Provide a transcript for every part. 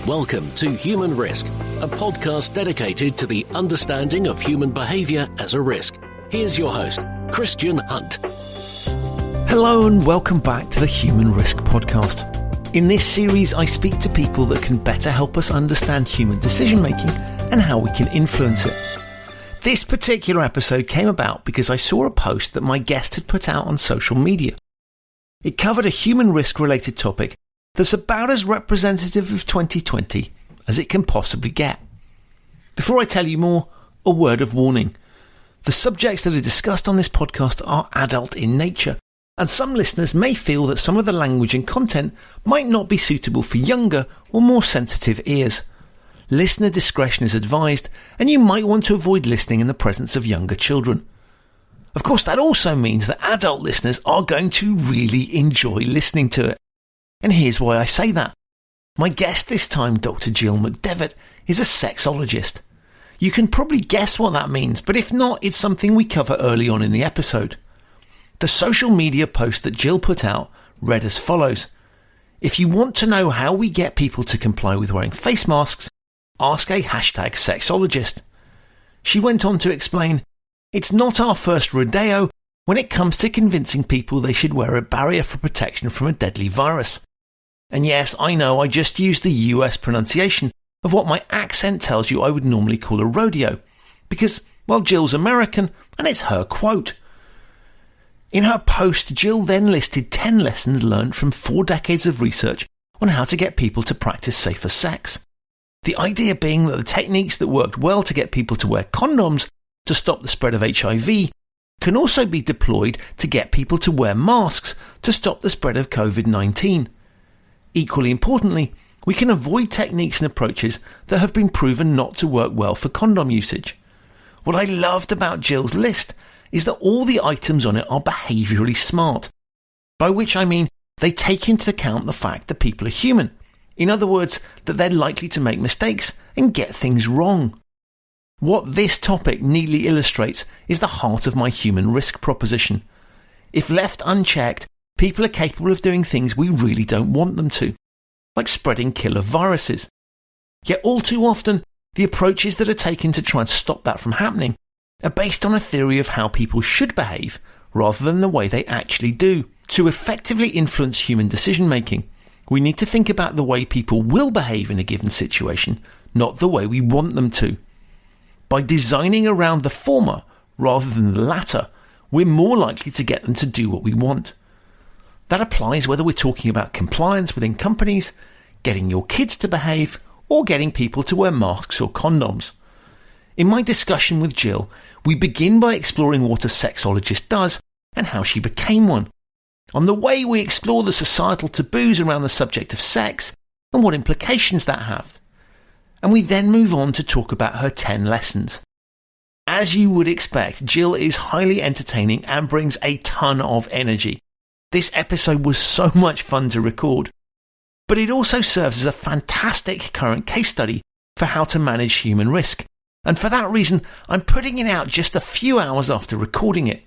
Welcome to Human Risk, a podcast dedicated to the understanding of human behaviour as a risk. Here's your host, Christian Hunt. Hello and welcome back to the Human Risk podcast. In this series, I speak to people that can better help us understand human decision making and how we can influence it. This particular episode came about because I saw a post that my guest had put out on social media. It covered a human risk related topic that's about as representative of 2020 as it can possibly get. Before I tell you more, a word of warning. The subjects that are discussed on this podcast are adult in nature, and some listeners may feel that some of the language and content might not be suitable for younger or more sensitive ears. Listener discretion is advised, and you might want to avoid listening in the presence of younger children. Of course, that also means that adult listeners are going to really enjoy listening to it. And here's why I say that. My guest this time, Dr. Jill McDevitt, is a sexologist. You can probably guess what that means, but if not, it's something we cover early on in the episode. The social media post that Jill put out read as follows. If you want to know how we get people to comply with wearing face masks, ask a #sexologist. She went on to explain, it's not our first rodeo when it comes to convincing people they should wear a barrier for protection from a deadly virus. And yes, I know I just used the US pronunciation of what my accent tells you I would normally call a rodeo, because, well, Jill's American and it's her quote. In her post, Jill then listed 10 lessons learned from 4 decades of research on how to get people to practice safer sex. The idea being that the techniques that worked well to get people to wear condoms to stop the spread of HIV can also be deployed to get people to wear masks to stop the spread of COVID-19. Equally importantly, we can avoid techniques and approaches that have been proven not to work well for condom usage. What I loved about Jill's list is that all the items on it are behaviourally smart, by which I mean they take into account the fact that people are human. In other words, that they're likely to make mistakes and get things wrong. What this topic neatly illustrates is the heart of my human risk proposition. If left unchecked, people are capable of doing things we really don't want them to, like spreading killer viruses. Yet all too often, the approaches that are taken to try and stop that from happening are based on a theory of how people should behave rather than the way they actually do. To effectively influence human decision making, we need to think about the way people will behave in a given situation, not the way we want them to. By designing around the former rather than the latter, we're more likely to get them to do what we want. That applies whether we're talking about compliance within companies, getting your kids to behave, or getting people to wear masks or condoms. In my discussion with Jill, we begin by exploring what a sexologist does and how she became one. On the way, we explore the societal taboos around the subject of sex and what implications that have. And we then move on to talk about her 10 lessons. As you would expect, Jill is highly entertaining and brings a ton of energy. This episode was so much fun to record, but it also serves as a fantastic current case study for how to manage human risk. And for that reason, I'm putting it out just a few hours after recording it.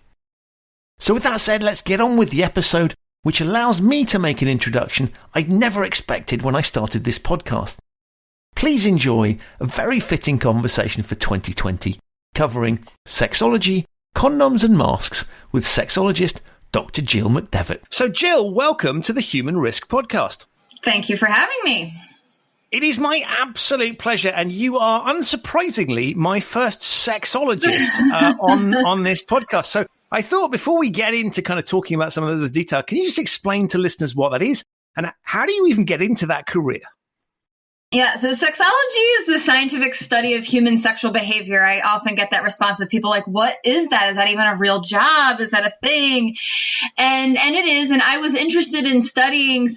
So with that said, let's get on with the episode, which allows me to make an introduction I'd never expected when I started this podcast. Please enjoy a very fitting conversation for 2020, covering sexology, condoms and masks with sexologist Dr. Jill McDevitt. So Jill, welcome to the Human Risk podcast. Thank you for having me. It is my absolute pleasure, and you are unsurprisingly my first sexologist on this podcast. So I thought before we get into kind of talking about some of the detail, can you just explain to listeners what that is and how do you even get into that career? Yeah, so sexology is the scientific study of human sexual behavior. I often get that response of people like, what is that? Is that even a real job? Is that a thing? And it is. And I was interested in studying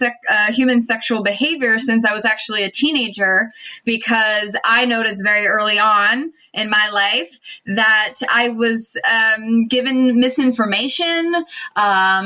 human sexual behavior since I was actually a teenager, because I noticed very early on in my life that I was given misinformation,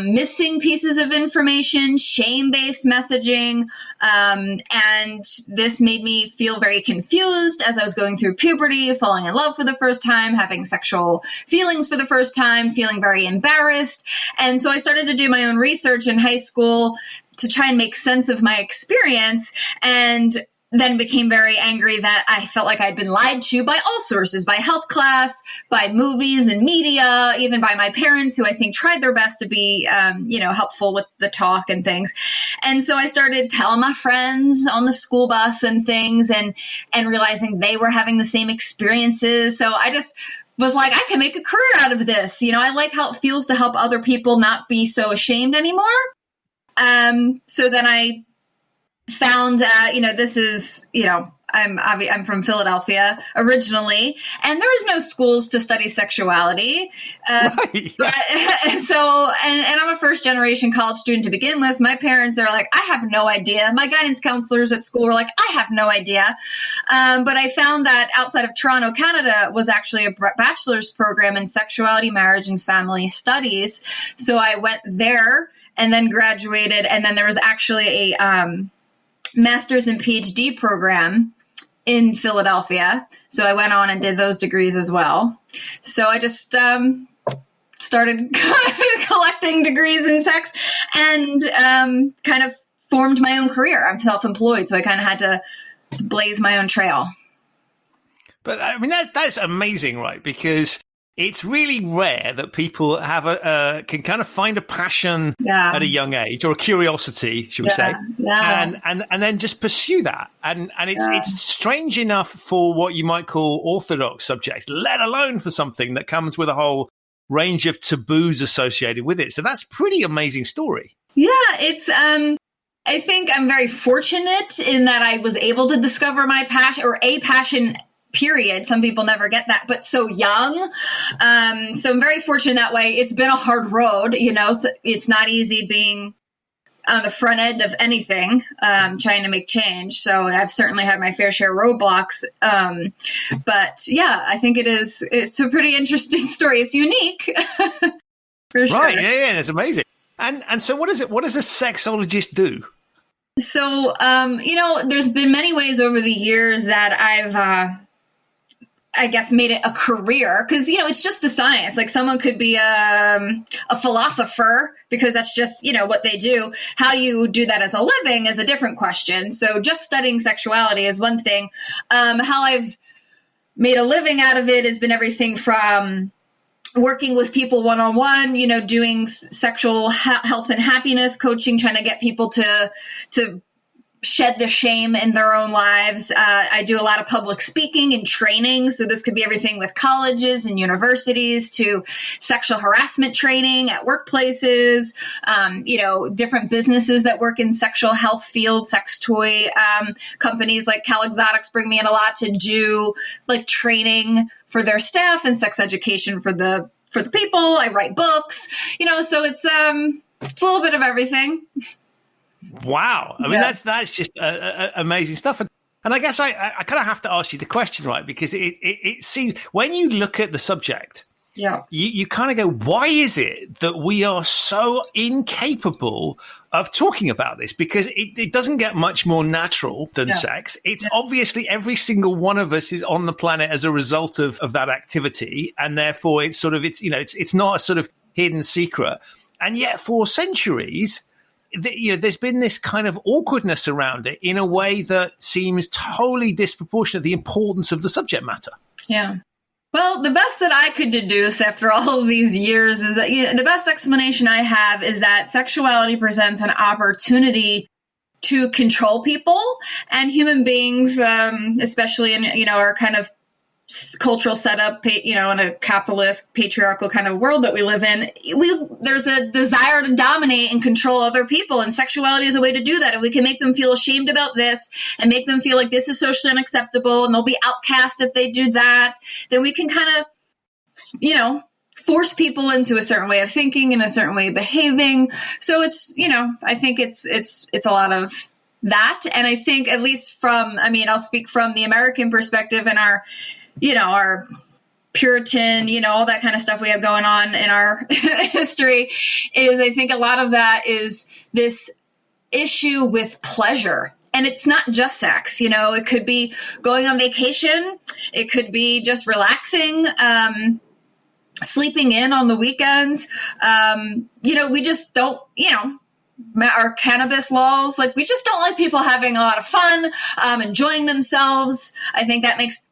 missing pieces of information, shame-based messaging, and this made me feel very confused as I was going through puberty, falling in love for the first time, having sexual feelings for the first time, feeling very embarrassed. And so I started to do my own research in high school to try and make sense of my experience. And then became very angry that I felt like I'd been lied to by all sources, by health class, by movies and media, even by my parents, who I think tried their best to be, helpful with the talk and things. And so I started telling my friends on the school bus and things, and realizing they were having the same experiences. So I just was like, I can make a career out of this. I like how it feels to help other people not be so ashamed anymore. So then I found, this is, I'm from Philadelphia originally, and there was no schools to study sexuality. Right. So I'm a first generation college student to begin with. My parents are like, I have no idea. My guidance counselors at school were like, I have no idea. But I found that outside of Toronto, Canada was actually a bachelor's program in sexuality, marriage, and family studies. So I went there and then graduated. And then there was actually a, master's and PhD program in Philadelphia. So I went on and did those degrees as well. So I just started collecting degrees in sex and kind of formed my own career. I'm self-employed, so I kind of had to blaze my own trail. But I mean, that's amazing, right? Because it's really rare that people have can kind of find a passion at a young age, or a curiosity, should we say, and then just pursue that. And it's strange enough for what you might call orthodox subjects, let alone for something that comes with a whole range of taboos associated with it. So that's a pretty amazing story. Yeah, it's I think I'm very fortunate in that I was able to discover my passion, or a passion, period. Some people never get that, but so young. So I'm very fortunate that way. It's been a hard road, so it's not easy being on the front end of anything, trying to make change. So I've certainly had my fair share of roadblocks. But yeah, I think it's a pretty interesting story. It's unique. For sure. Right. Yeah. It's amazing. And so what does a sexologist do? So, there's been many ways over the years that I've, I guess, made it a career, because, it's just the science. Like, someone could be a philosopher, because that's just, what they do. How you do that as a living is a different question. So just studying sexuality is one thing. How I've made a living out of it has been everything from working with people one-on-one, doing sexual health and happiness coaching, trying to get people to shed the shame in their own lives. I do a lot of public speaking and training. So this could be everything with colleges and universities to sexual harassment training at workplaces, different businesses that work in sexual health field, sex toy companies like Cal Exotics bring me in a lot to do like training for their staff and sex education for the people. I write books, so it's a little bit of everything. Wow. I mean, that's just amazing stuff. And I guess I kind of have to ask you the question, right? Because it seems, when you look at the subject, you kind of go, why is it that we are so incapable of talking about this? Because it doesn't get much more natural than sex. It's obviously every single one of us is on the planet as a result of that activity. And therefore it's sort of, it's not a sort of hidden secret. And yet for centuries, there's been this kind of awkwardness around it in a way that seems totally disproportionate to the importance of the subject matter. Yeah. Well, the best that I could deduce after all of these years is that the best explanation I have is that sexuality presents an opportunity to control people and human beings, especially in, our kind of cultural setup, in a capitalist, patriarchal kind of world that we live in. There's a desire to dominate and control other people, and sexuality is a way to do that. And we can make them feel ashamed about this and make them feel like this is socially unacceptable and they'll be outcast if they do that. Then we can kind of, force people into a certain way of thinking and a certain way of behaving. So it's, I think it's a lot of that. And I think, at least I'll speak from the American perspective and our Puritan, all that kind of stuff we have going on in our history, is I think a lot of that is this issue with pleasure. And it's not just sex, it could be going on vacation. It could be just relaxing, sleeping in on the weekends. We just don't, our cannabis laws. Like, we just don't like people having a lot of fun, enjoying themselves. I think that makes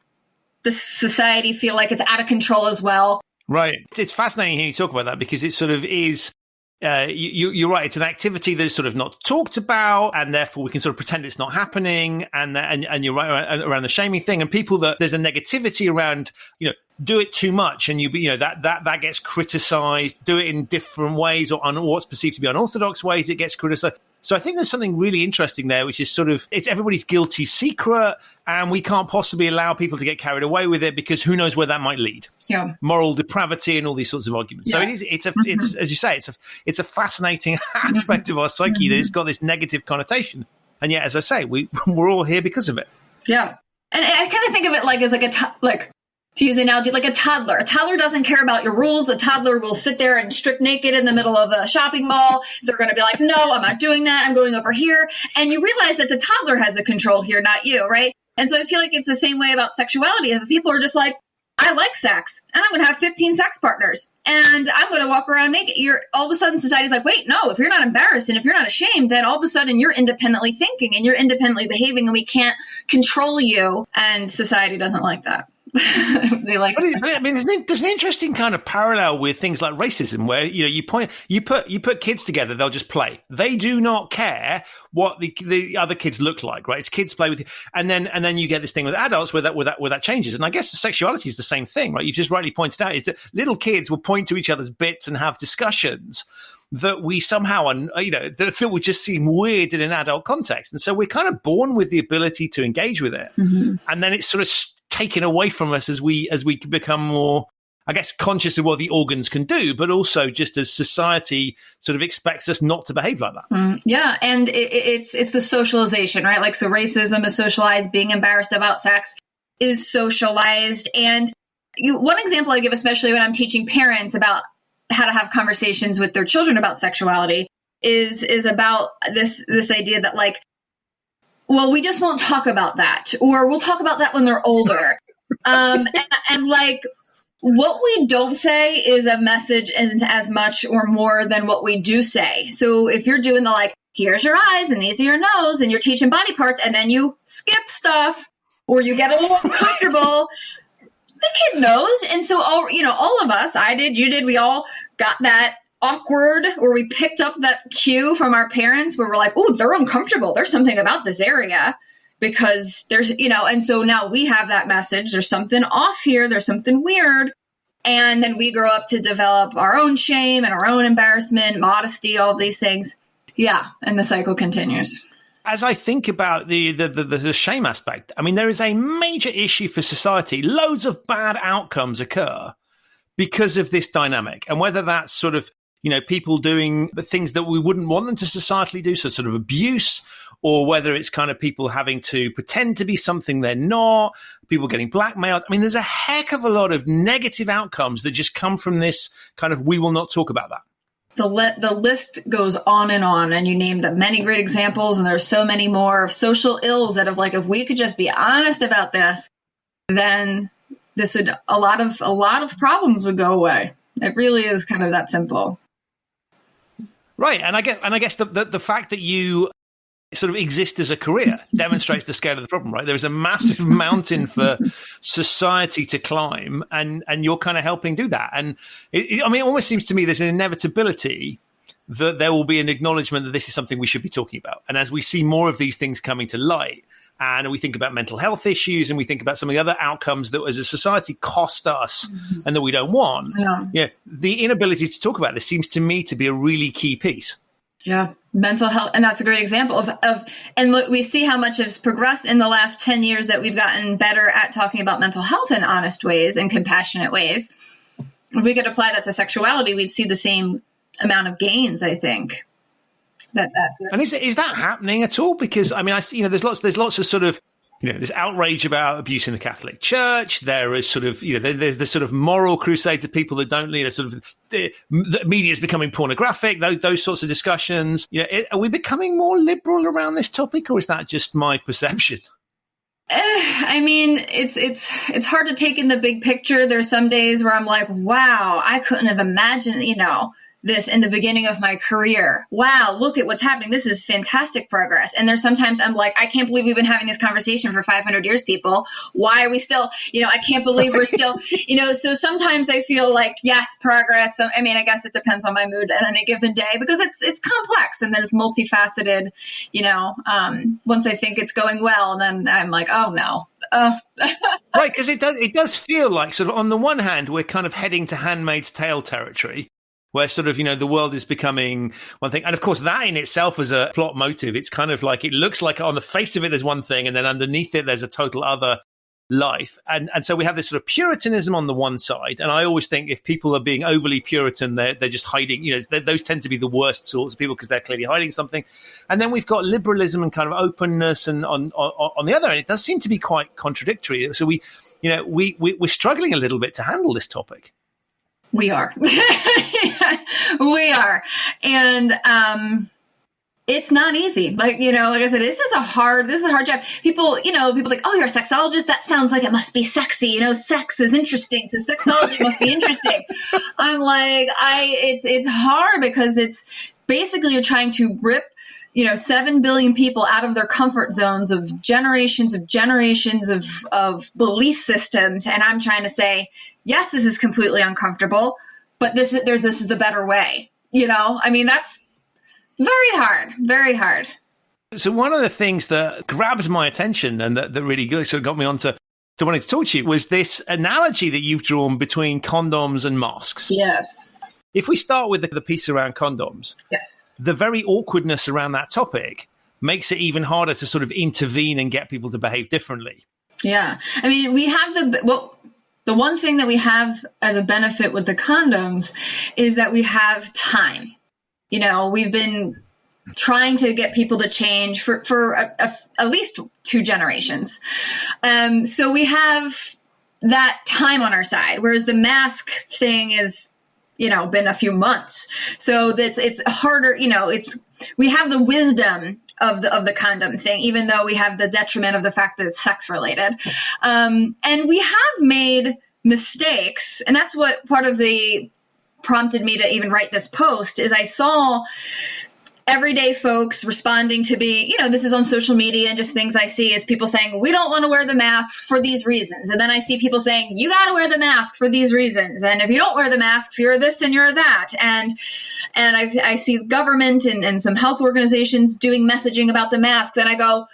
the society feel like it's out of control as well. Right. It's fascinating hearing you talk about that, because it sort of is, you're right, it's an activity that's sort of not talked about, and therefore we can sort of pretend it's not happening. And you're right around the shaming thing, and people that there's a negativity around, do it too much, and that gets criticized. Do it in different ways, or on what's perceived to be unorthodox ways, it gets criticized. So I think there's something really interesting there, which is sort of, it's everybody's guilty secret, and we can't possibly allow people to get carried away with it, because who knows where that might lead. Yeah. Moral depravity and all these sorts of arguments. Yeah. So it's as you say, it's a fascinating aspect of our psyche that it's got this negative connotation. And yet, as I say, we're all here because of it. Yeah. And I kind of think of it like as to use an analogy, like a toddler. A toddler doesn't care about your rules. A toddler will sit there and strip naked in the middle of a shopping mall. They're going to be like, no, I'm not doing that. I'm going over here. And you realize that the toddler has a control here, not you, right? And so I feel like it's the same way about sexuality. If people are just like, I like sex, and I'm going to have 15 sex partners, and I'm going to walk around naked. All of a sudden, society's like, wait, no, if you're not embarrassed and if you're not ashamed, then all of a sudden you're independently thinking and you're independently behaving, and we can't control you. And society doesn't like that. They like. But I mean, there's an interesting kind of parallel with things like racism, where you put kids together, they'll just play. They do not care what the other kids look like, right? It's kids play with, and then you get this thing with adults where that changes. And I guess sexuality is the same thing, right? You've just rightly pointed out is that little kids will point to each other's bits and have discussions that we somehow, that would just seem weird in an adult context. And so we're kind of born with the ability to engage with it, and then it's sort of taken away from us as we become more, I guess, conscious of what the organs can do, but also just as society sort of expects us not to behave like that. Yeah, and it's the socialization, right? Like, so racism is socialized, being embarrassed about sex is socialized. And one example I give, especially when I'm teaching parents about how to have conversations with their children about sexuality, is about this idea that, like, well, we just won't talk about that, or we'll talk about that when they're older. And like, what we don't say is a message as much or more than what we do say. So if you're doing the, like, here's your eyes and these are your nose, and you're teaching body parts, and then you skip stuff or you get a little uncomfortable, the kid knows. And so all of us, I did, you did, we all got that awkward, or we picked up that cue from our parents where we're like, oh, they're uncomfortable. There's something about this area, because there's, and so now we have that message. There's something off here. There's something weird. And then we grow up to develop our own shame and our own embarrassment, modesty, all of these things. Yeah. And the cycle continues. As I think about the shame aspect, I mean, there is a major issue for society. Loads of bad outcomes occur because of this dynamic. And whether that's sort of, people doing the things that we wouldn't want them to societally do, so sort of abuse, or whether it's kind of people having to pretend to be something they're not, people getting blackmailed. I mean, there's a heck of a lot of negative outcomes that just come from this kind of, we will not talk about that. The list goes on, and you named many great examples, and there's so many more of social ills that, if we could just be honest about this, then a lot of problems would go away. It really is kind of that simple. Right. And I guess the fact that you sort of exist as a career demonstrates the scale of the problem, right? There's a massive mountain for society to climb, and you're kind of helping do that. And it almost seems to me there's an inevitability that there will be an acknowledgement that this is something we should be talking about. And as we see more of these things coming to light, and we think about mental health issues, and we think about some of the other outcomes that as a society cost us and that we don't want. Yeah. The inability to talk about this seems to me to be a really key piece. Yeah. Mental health. And that's a great example and look, we see how much has progressed in the last 10 years that we've gotten better at talking about mental health in honest ways and compassionate ways. If we could apply that to sexuality, we'd see the same amount of gains, I think. And is that happening at all? Because I mean, I see, there's lots of sort of, there's outrage about abuse in the Catholic Church. There is sort of, there's the sort of moral crusade to people that don't sort of the media is becoming pornographic. Those sorts of discussions. Are we becoming more liberal around this topic, or is that just my perception? I mean, it's hard to take in the big picture. There's some days where I'm like, wow, I couldn't have imagined, this in the beginning of my career. Wow, look at what's happening. This is fantastic progress. And there's sometimes I'm like, I can't believe we've been having this conversation for 500 years, people. Why are we still, I can't believe we're still, so sometimes I feel like, yes, progress. So, I guess it depends on my mood at any given day because it's complex and there's multifaceted, once I think it's going well, and then I'm like, oh no. Right, because it does feel like sort of on the one hand, we're kind of heading to Handmaid's Tale territory, where sort of, the world is becoming one thing. And of course, that in itself is a plot motive. It's kind of like, it looks like on the face of it, there's one thing, and then underneath it, there's a total other life. And so we have this sort of Puritanism on the one side. And I always think if people are being overly Puritan, they're just hiding, those tend to be the worst sorts of people because they're clearly hiding something. And then we've got liberalism and kind of openness. And on the other end, it does seem to be quite contradictory. So we're struggling a little bit to handle this topic. We are. We are. And it's not easy. Like I said, this is a hard job. People like, oh, you're a sexologist. That sounds like it must be sexy. Sex is interesting. So sexology must be interesting. I'm like, it's hard because it's basically you're trying to rip 7 billion people out of their comfort zones of generations of belief systems. And I'm trying to say, yes, this is completely uncomfortable, but this is the better way. That's very hard, very hard. So one of the things that grabs my attention and that really got me on to wanting to talk to you was this analogy that you've drawn between condoms and masks. Yes. If we start with the piece around condoms, yes, the very awkwardness around that topic makes it even harder to sort of intervene and get people to behave differently. Yeah. We have the one thing that we have as a benefit with the condoms is that we have time. We've been trying to get people to change for at least 2 generations. So we have that time on our side, whereas the mask thing is, been a few months. So it's harder, we have the wisdom of the condom thing, even though we have the detriment of the fact that it's sex related. And we have made mistakes. And that's what part of the prompted me to even write this post is I saw everyday folks responding to be, this is on social media and just things I see is people saying, we don't want to wear the masks for these reasons. And then I see people saying, you got to wear the mask for these reasons. And if you don't wear the masks, you're this and you're that. And I see government and some health organizations doing messaging about the masks. And I go,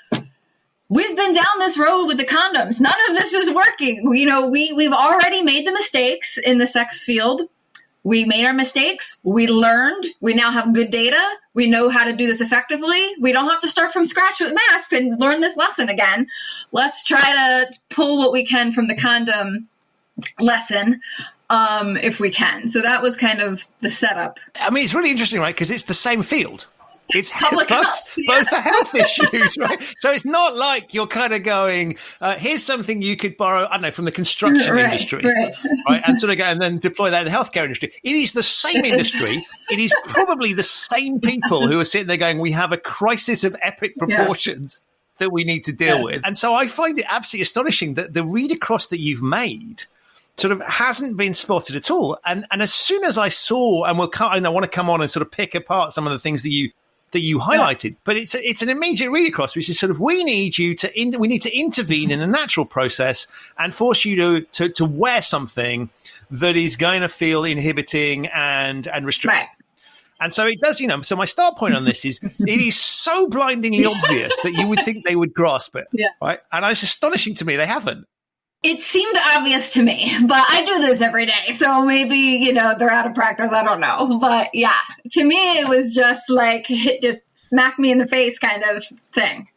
we've been down this road with the condoms. None of this is working. We've already made the mistakes in the sex field. We made our mistakes. We learned. We now have good data. We know how to do this effectively. We don't have to start from scratch with masks and learn this lesson again. Let's try to pull what we can from the condom lesson if we can. So that was kind of the setup. It's really interesting, right? Because it's the same field. It's public health. Both the health issues, right? So it's not like you're kind of going, here's something you could borrow, I don't know, from the construction industry, right? And sort of go and then deploy that in the healthcare industry. It is the same industry. It is probably the same people who are sitting there going, we have a crisis of epic proportions that we need to deal with. And so I find it absolutely astonishing that the read across that you've made sort of hasn't been spotted at all. And as soon as I saw, and I want to come on and sort of pick apart some of the things that you highlighted, but it's an immediate read across, which is sort of we need to intervene in a natural process and force you to wear something that is going to feel inhibiting and restrictive. Right. And so it does, so my start point on this is it is so blindingly obvious that you would think they would grasp it. Yeah. Right. And it's astonishing to me they haven't. It seemed obvious to me, but I do this every day. So maybe, they're out of practice. I don't know. But yeah, to me, it was just like, just smack me in the face kind of thing.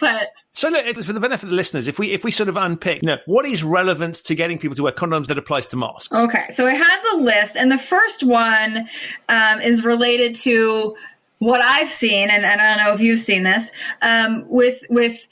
But so look, for the benefit of the listeners, if we sort of unpick, what is relevant to getting people to wear condoms that applies to masks? Okay. So I had the list, and the first one is related to what I've seen. And I don't know if you've seen this with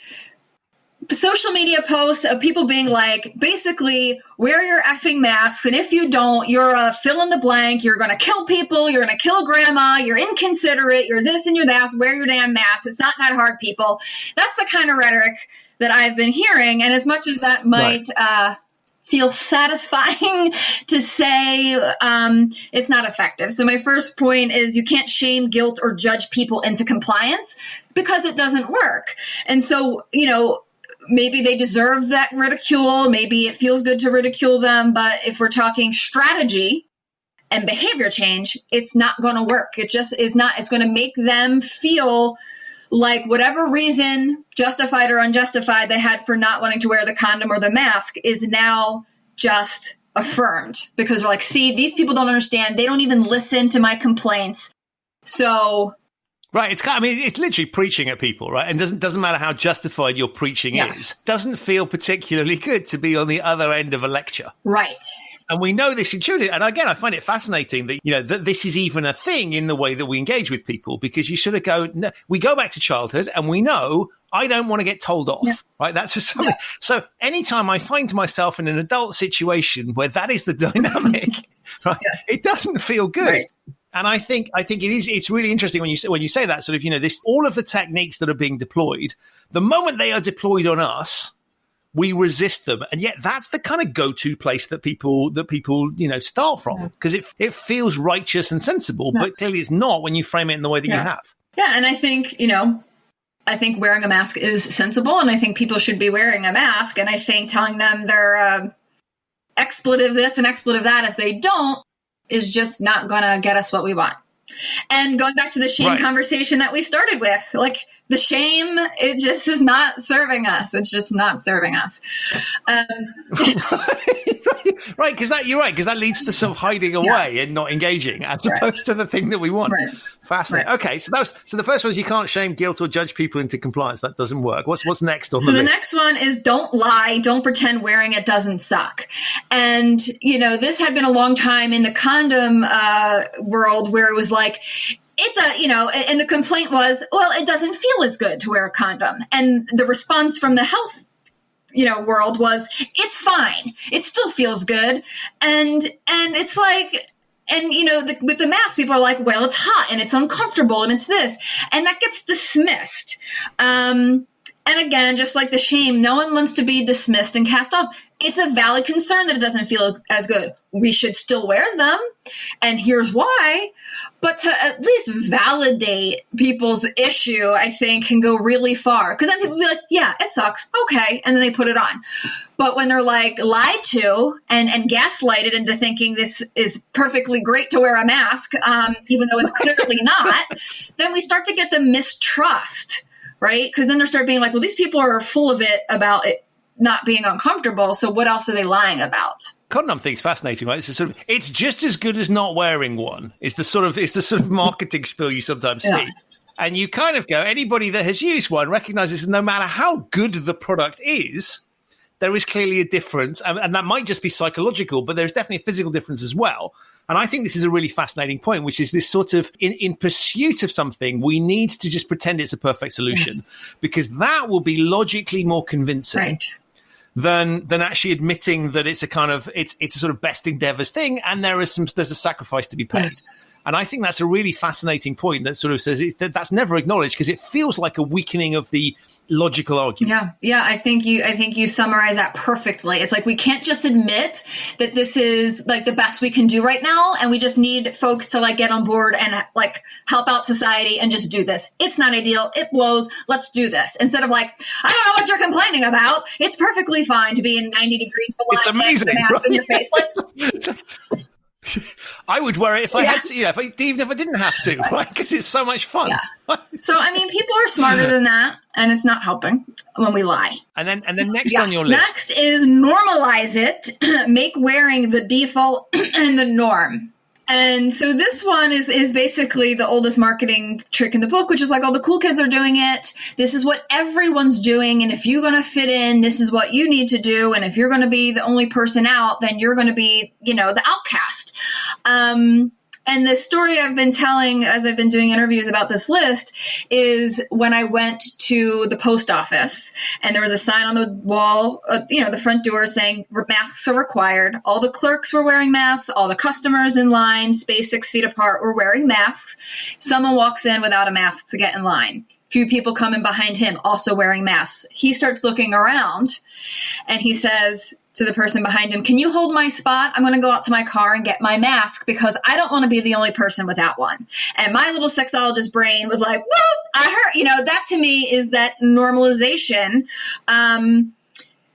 social media posts of people being like, basically, wear your effing masks, and if you don't, you're a fill in the blank, you're going to kill people, you're going to kill grandma, you're inconsiderate, you're this and you're that, wear your damn mask, it's not that hard, people. That's the kind of rhetoric that I've been hearing, and as much as that might feel satisfying to say it's not effective. So my first point is you can't shame, guilt, or judge people into compliance because it doesn't work. And so, maybe they deserve that ridicule. Maybe it feels good to ridicule them. But if we're talking strategy and behavior change, it's not going to work. It just is not. It's going to make them feel like whatever reason, justified or unjustified, they had for not wanting to wear the condom or the mask is now just affirmed because they're like, see, these people don't understand. They don't even listen to my complaints. So... Right, it's literally preaching at people, right? And doesn't matter how justified your preaching is. Doesn't feel particularly good to be on the other end of a lecture. Right. And we know this intuitively. And again, I find it fascinating that, that this is even a thing in the way that we engage with people, because you sort of go, no, we go back to childhood and we know I don't want to get told off, right? That's just something. So anytime I find myself in an adult situation where that is the dynamic, right, it doesn't feel good. Right. And I think it's really interesting when you say that sort of, this, all of the techniques that are being deployed, the moment they are deployed on us, we resist them. And yet that's the kind of go-to place that people start from, because it feels righteous and sensible, but clearly it's not when you frame it in the way that you have. Yeah. And I think, I think wearing a mask is sensible, and I think people should be wearing a mask. And I think telling them they're expletive this and expletive that if they don't is just not going to get us what we want. And going back to the shame conversation that we started with, like the shame, it just is not serving us. It's just not serving us. Right, because that leads to sort of hiding away and not engaging, as opposed to the thing that we want. Right. Fascinating. Right. Okay, so the first one is you can't shame, guilt, or judge people into compliance. That doesn't work. What's next on the list? So the next one is don't lie, don't pretend wearing it doesn't suck. And this had been a long time in the condom world where it was like, and the complaint was, well, it doesn't feel as good to wear a condom. And the response from the health, world was, it's fine. It still feels good. And it's like, and, with the mask, people are like, well, it's hot and it's uncomfortable and it's this. And that gets dismissed. And again, just like the shame, no one wants to be dismissed and cast off. It's a valid concern that it doesn't feel as good. We should still wear them. And here's why. But to at least validate people's issue, I think, can go really far. Because then people will be like, yeah, it sucks. Okay. And then they put it on. But when they're like lied to and gaslighted into thinking this is perfectly great to wear a mask, even though it's clearly not, then we start to get the mistrust. Right? Because then they start being like, well, these people are full of it about it not being uncomfortable. So what else are they lying about? Condom thing's fascinating, right? It's just as good as not wearing one. It's the sort of marketing spiel you sometimes see. And you kind of go, anybody that has used one recognizes that no matter how good the product is, there is clearly a difference. And that might just be psychological, but there's definitely a physical difference as well. And I think this is a really fascinating point, which is this sort of in pursuit of something, we need to just pretend it's a perfect solution, because that will be logically more convincing than actually admitting that it's a kind of it's a sort of best endeavors thing, and there's a sacrifice to be paid. And I think that's a really fascinating point that sort of says that's never acknowledged, because it feels like a weakening of the logical argument. Yeah. I think you summarize that perfectly. It's like we can't just admit that this is like the best we can do right now, and we just need folks to like get on board and like help out society and just do this. It's not ideal. It blows. Let's do this. Instead of like, I don't know what you're complaining about. It's perfectly fine to be in 90 degrees below. It's amazing. Mask in your face. Like, I would wear it if I had to, even if I didn't have to, right? Because it's so much fun. Yeah. So, people are smarter than that, and it's not helping when we lie. And then next on your list. Next is normalize it, make wearing the default and the norm. And so this one is basically the oldest marketing trick in the book, which is like all the cool kids are doing it. This is what everyone's doing. And if you're going to fit in, this is what you need to do. And if you're going to be the only person out, then you're going to be, the outcast. And the story I've been telling as I've been doing interviews about this list is when I went to the post office and there was a sign on the wall, the front door saying masks are required. All the clerks were wearing masks. All the customers in line, spaced 6 feet apart, were wearing masks. Someone walks in without a mask to get in line. Few people come in behind him also wearing masks. He starts looking around and he says, to the person behind him, can you hold my spot? I'm going to go out to my car and get my mask because I don't want to be the only person without one. And my little sexologist brain was like, whoop, I heard, that to me is that normalization.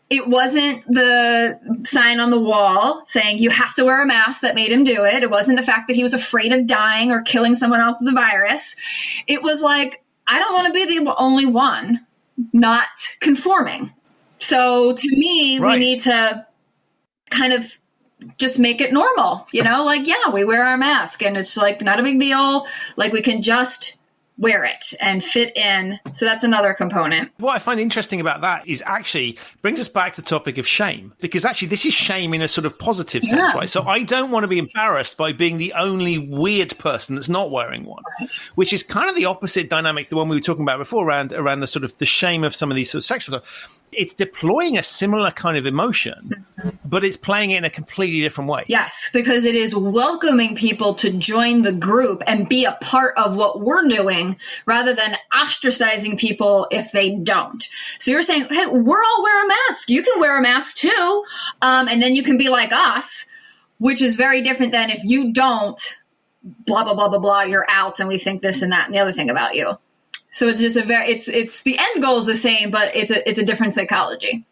It wasn't the sign on the wall saying you have to wear a mask that made him do it. It wasn't the fact that he was afraid of dying or killing someone else with the virus. It was like, I don't want to be the only one not conforming. So to me, we need to kind of just make it normal, we wear our mask and it's like not a big deal. Like we can just wear it and fit in. So that's another component. What I find interesting about that is actually brings us back to the topic of shame, because actually this is shame in a sort of positive sense, right? So I don't want to be embarrassed by being the only weird person that's not wearing one, which is kind of the opposite dynamic to the one we were talking about before around the sort of the shame of some of these sort of sexual stuff. It's deploying a similar kind of emotion, but it's playing it in a completely different way. Yes, because it is welcoming people to join the group and be a part of what we're doing rather than ostracizing people if they don't. So you're saying, hey, we're all wearing masks. You can wear a mask too. And then you can be like us, which is very different than if you don't, blah, blah, blah, blah, blah, you're out and we think this and that and the other thing about you. So it's just it's the end goal is the same, but it's a different psychology.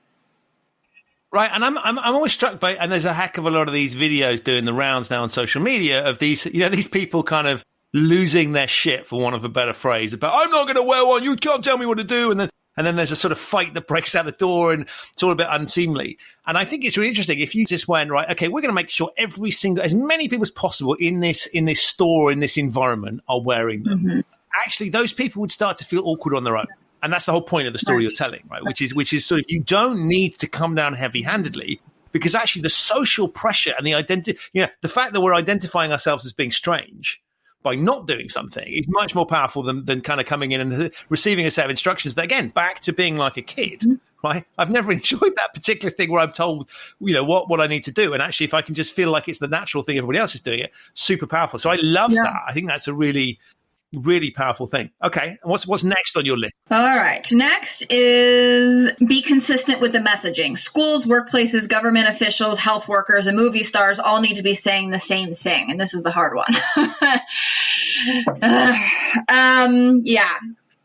Right. And I'm always struck by, and there's a heck of a lot of these videos doing the rounds now on social media of these, these people kind of losing their shit, for want of a better phrase, about, I'm not going to wear one. You can't tell me what to do. And then there's a sort of fight that breaks out the door and it's all a bit unseemly. And I think it's really interesting if you just went, right, okay, we're going to make sure as many people as possible in this store, in this environment are wearing them. Mm-hmm. Actually, those people would start to feel awkward on their own. And that's the whole point of the story you're telling, right? Which is sort of, you don't need to come down heavy-handedly, because actually the social pressure and the fact that we're identifying ourselves as being strange by not doing something is much more powerful than kind of coming in and receiving a set of instructions that, again, back to being like a kid, right? I've never enjoyed that particular thing where I'm told, what I need to do. And actually, if I can just feel like it's the natural thing, everybody else is doing it, super powerful. So I love that. I think that's a really powerful thing. Okay. And what's next on your list? All right. Next is be consistent with the messaging. Schools, workplaces, government officials, health workers, and movie stars all need to be saying the same thing. And this is the hard one.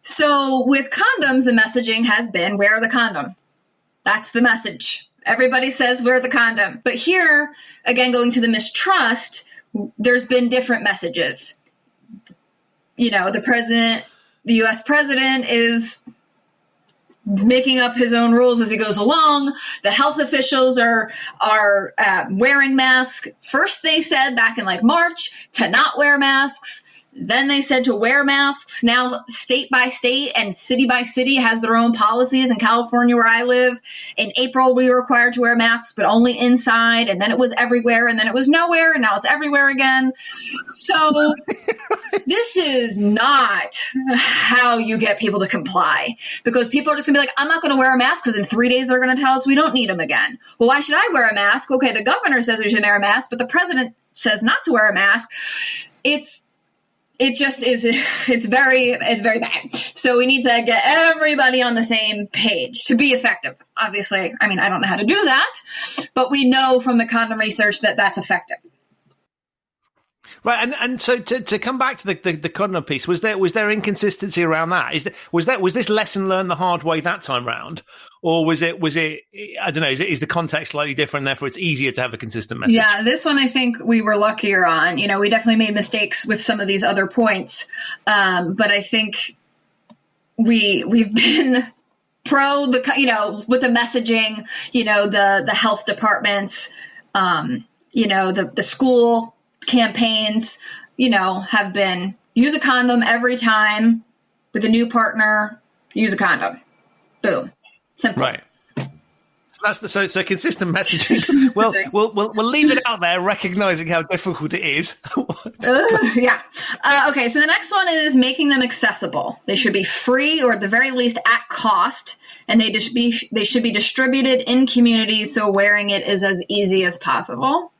So with condoms, the messaging has been wear the condom. That's the message. Everybody says wear the condom. But here, again, going to the mistrust, there's been different messages. The U.S. president is making up his own rules as he goes along. The health officials are wearing masks. First, they said back in March to not wear masks. Then they said to wear masks. Now, state by state and city by city has their own policies. In California, where I live, in April, we were required to wear masks, but only inside. And then it was everywhere. And then it was nowhere. And now it's everywhere again. So this is not how you get people to comply, because people are just going to be like, I'm not going to wear a mask because in 3 days they're going to tell us we don't need them again. Well, why should I wear a mask? Okay, the governor says we should wear a mask, but the president says not to wear a mask. It's very bad. So we need to get everybody on the same page to be effective. Obviously, I don't know how to do that, but we know from the condom research that that's effective. Right, and so to come back to the condom piece, was there inconsistency around that? Was this lesson learned the hard way that time round, or was it I don't know? Is the context slightly different, therefore it's easier to have a consistent message? Yeah, this one I think we were luckier on. We definitely made mistakes with some of these other points, but I think we've been pro with the messaging. The health departments, the school campaigns, have been use a condom every time with a new partner, use a condom. Boom. Simple. Right. So that's so consistent messaging. Well, we'll leave it out there, recognizing how difficult it is. Yeah. Okay. So the next one is making them accessible. They should be free, or at the very least at cost, and they should be distributed in communities so wearing it is as easy as possible.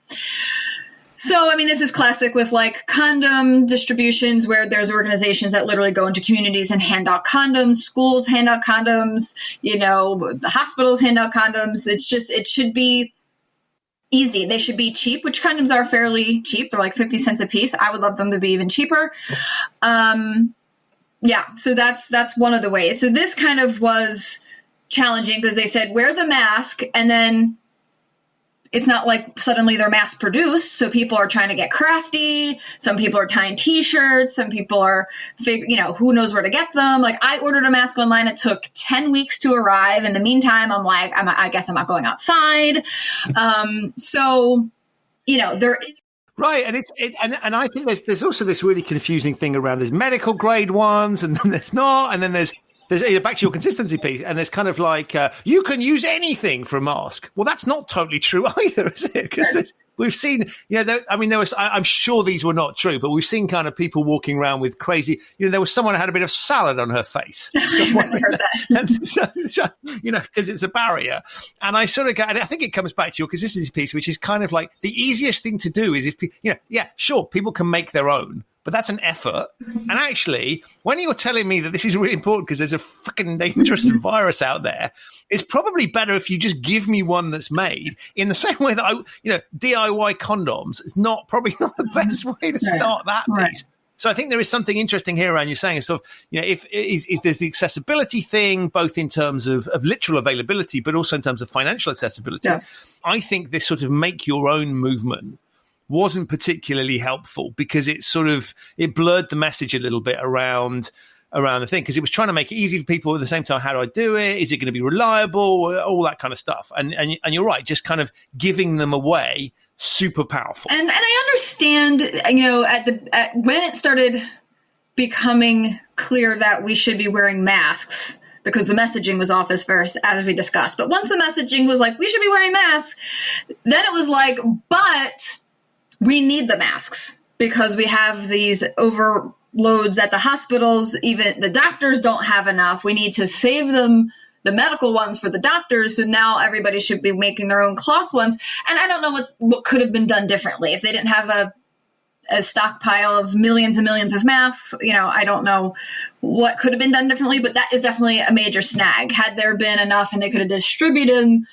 So, I mean, this is classic with like condom distributions where there's organizations that literally go into communities and hand out condoms, schools hand out condoms, the hospitals hand out condoms. It should be easy. They should be cheap, which condoms are fairly cheap. They're like 50 cents a piece. I would love them to be even cheaper. So that's one of the ways. So this kind of was challenging because they said, wear the mask, and then it's not like suddenly they're mass produced. So people are trying to get crafty. Some people are tying t-shirts. Some people are who knows where to get them. Like I ordered a mask online. It took 10 weeks to arrive. In the meantime, I'm like, I guess I'm not going outside. They're right, and I think there's also this really confusing thing around there's medical grade ones, and then there's not, and then there's back to your consistency piece, and there's kind of like you can use anything for a mask. Well, that's not totally true either, is it? Because we've seen, I'm sure these were not true, but we've seen kind of people walking around with crazy. There was someone who had a bit of salad on her face. I heard that. Because it's a barrier. And I sort of go, and I think it comes back to your consistency piece, which is kind of like the easiest thing to do is if sure, people can make their own. But that's an effort. And actually, when you're telling me that this is really important because there's a freaking dangerous virus out there, it's probably better if you just give me one that's made in the same way that DIY condoms is probably not the best way to start that piece. So I think there is something interesting here around you saying sort of, if there's the accessibility thing, both in terms of literal availability, but also in terms of financial accessibility. Yeah. I think this sort of make your own movement wasn't particularly helpful because it blurred the message a little bit around the thing, because it was trying to make it easy for people at the same time. How do I do it? Is it going to be reliable? All that kind of stuff. And you're right, just kind of giving them away, super powerful. And I understand, when it started becoming clear that we should be wearing masks, because the messaging was off as first, as we discussed. But once the messaging was like, we should be wearing masks, then it was like, but we need the masks because we have these overloads at the hospitals. Even the doctors don't have enough. We need to save them, the medical ones, for the doctors. So now everybody should be making their own cloth ones. And I don't know what could have been done differently if they didn't have a stockpile of millions and millions of masks. I don't know what could have been done differently, but that is definitely a major snag. Had there been enough and they could have distributed them,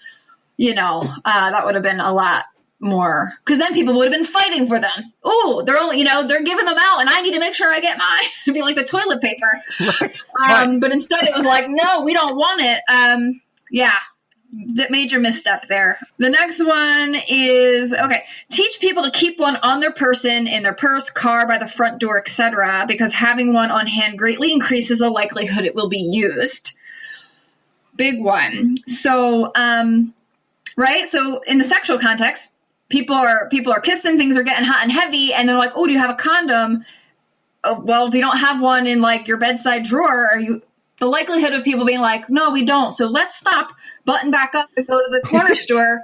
that would have been a lot more, because then people would have been fighting for them. Oh, they're only, they're giving them out, and I need to make sure I get mine. It'd be like the toilet paper. Right. But instead, it was like, no, we don't want it. Major misstep there. The next one is teach people to keep one on their person, in their purse, car, by the front door, etc., because having one on hand greatly increases the likelihood it will be used. Big one. So, right. So in the sexual context, people are kissing, things are getting hot and heavy, and they're like, oh, do you have a condom? Well, if you don't have one in like your bedside drawer, the likelihood of people being like, no, we don't. So let's stop, button back up, and go to the corner store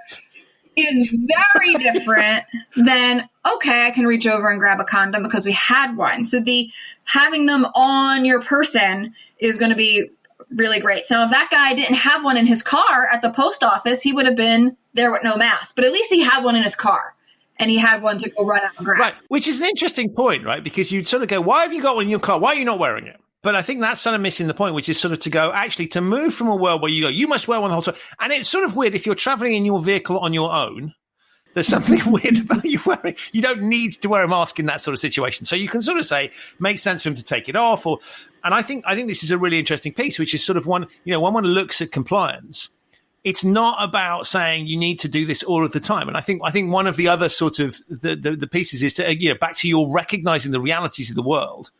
is very different than, okay, I can reach over and grab a condom because we had one. So having them on your person is going to be really great. So if that guy didn't have one in his car at the post office, he would have been there with no mask. But at least he had one in his car, and he had one to go run out and grab. Right, which is an interesting point, right? Because you'd sort of go, why have you got one in your car? Why are you not wearing it? But I think that's sort of missing the point, which is sort of to go, actually, to move from a world where you go, you must wear one the whole time. And it's sort of weird if you're traveling in your vehicle on your own. There's something weird about you wearing. You don't need to wear a mask in that sort of situation. So you can sort of say, makes sense for him to take it off. And I think this is a really interesting piece, which is sort of when one looks at compliance, it's not about saying you need to do this all of the time. And I think one of the other sort of the pieces is to, back to your recognizing the realities of the world.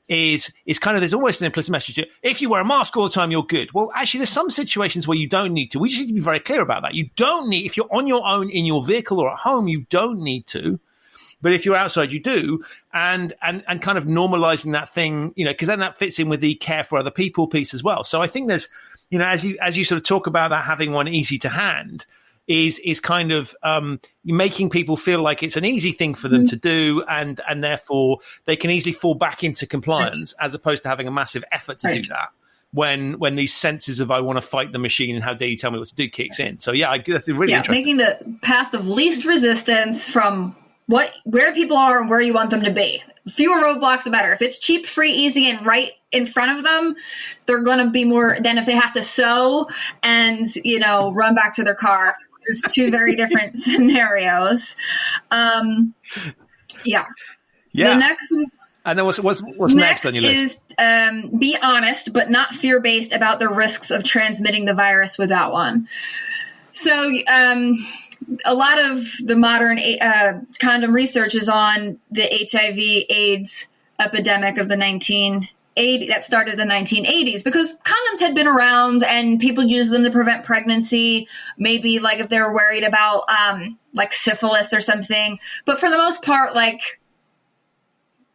Is kind of, there's always an implicit message. If you wear a mask all the time, you're good. Well, actually, there's some situations where you don't need to. We just need to be very clear about that. You don't need, if you're on your own in your vehicle or at home, you don't need to. But if you're outside, you do. And kind of normalizing that thing, because then that fits in with the care for other people piece as well. So I think there's, as you sort of talk about that having one easy to hand, is kind of making people feel like it's an easy thing for them to do, and therefore they can easily fall back into compliance, as opposed to having a massive effort to do that when these senses of I want to fight the machine and how dare you tell me what to do kicks in. So that's really interesting. Making the path of least resistance from where people are and where you want them to be. Fewer roadblocks, the better. If it's cheap, free, easy, and right in front of them, they're going to be more than if they have to sew and, run back to their car. There's two very different scenarios. Yeah. The next. And then what's next on your list? Is be honest, but not fear-based about the risks of transmitting the virus without one. So, a lot of the modern condom research is on the HIV/AIDS epidemic of the 1980s that started in the 1980s, because condoms had been around and people used them to prevent pregnancy, maybe like if they were worried about like syphilis or something. But for the most part, like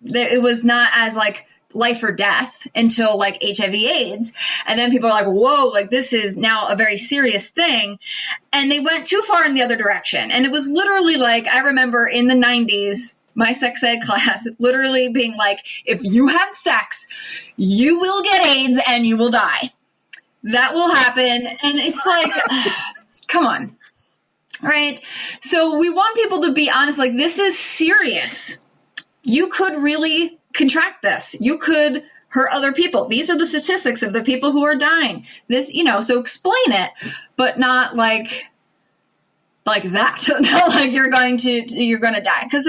it was not as like life or death until like HIV/AIDS. And then people are like, whoa, like this is now a very serious thing. And they went too far in the other direction. And it was literally like, I remember in the 90s, my sex ed class literally being like, if you have sex, you will get AIDS and you will die. That will happen. And it's like, come on. Right. So we want people to be honest, like this is serious. You could really contract this. You could hurt other people. These are the statistics of the people who are dying. This, so explain it, but not like that. Not like you're going to die, because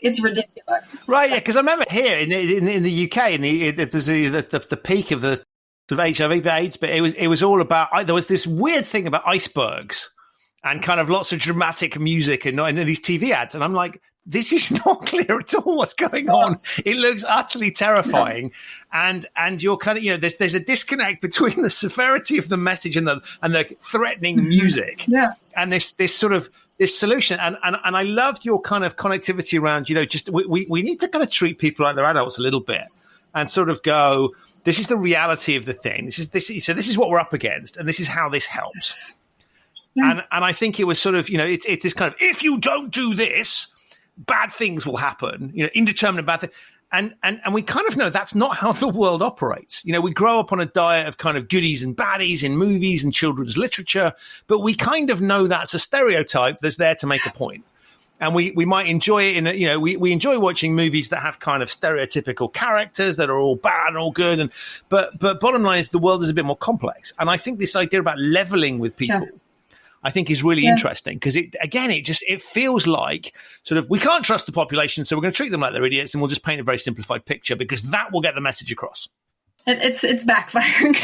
it's ridiculous. Right. Yeah. Because I remember here in the UK, there's the peak of the sort of HIV/AIDS, but it was all about, there was this weird thing about icebergs and kind of lots of dramatic music and these TV ads. And I'm like, this is not clear at all what's going on. It looks utterly terrifying. Yeah. And you're kind of, there's a disconnect between the severity of the message and the threatening music. Yeah. And this solution. And I loved your kind of connectivity around, just we need to kind of treat people like they're adults a little bit and sort of go, this is the reality of the thing. So this is what we're up against, and this is how this helps. Yeah. And I think it was sort of, it's this kind of, if you don't do this, bad things will happen, indeterminate bad things. And we kind of know that's not how the world operates. We grow up on a diet of kind of goodies and baddies in movies and children's literature, but we kind of know that's a stereotype that's there to make a point. And we might enjoy it we enjoy watching movies that have kind of stereotypical characters that are all bad and all good. But bottom line is the world is a bit more complex. And I think this idea about leveling with people, I think is really interesting, because it feels like sort of, we can't trust the population, so we're going to treat them like they're idiots, and we'll just paint a very simplified picture because that will get the message across. It's backfiring.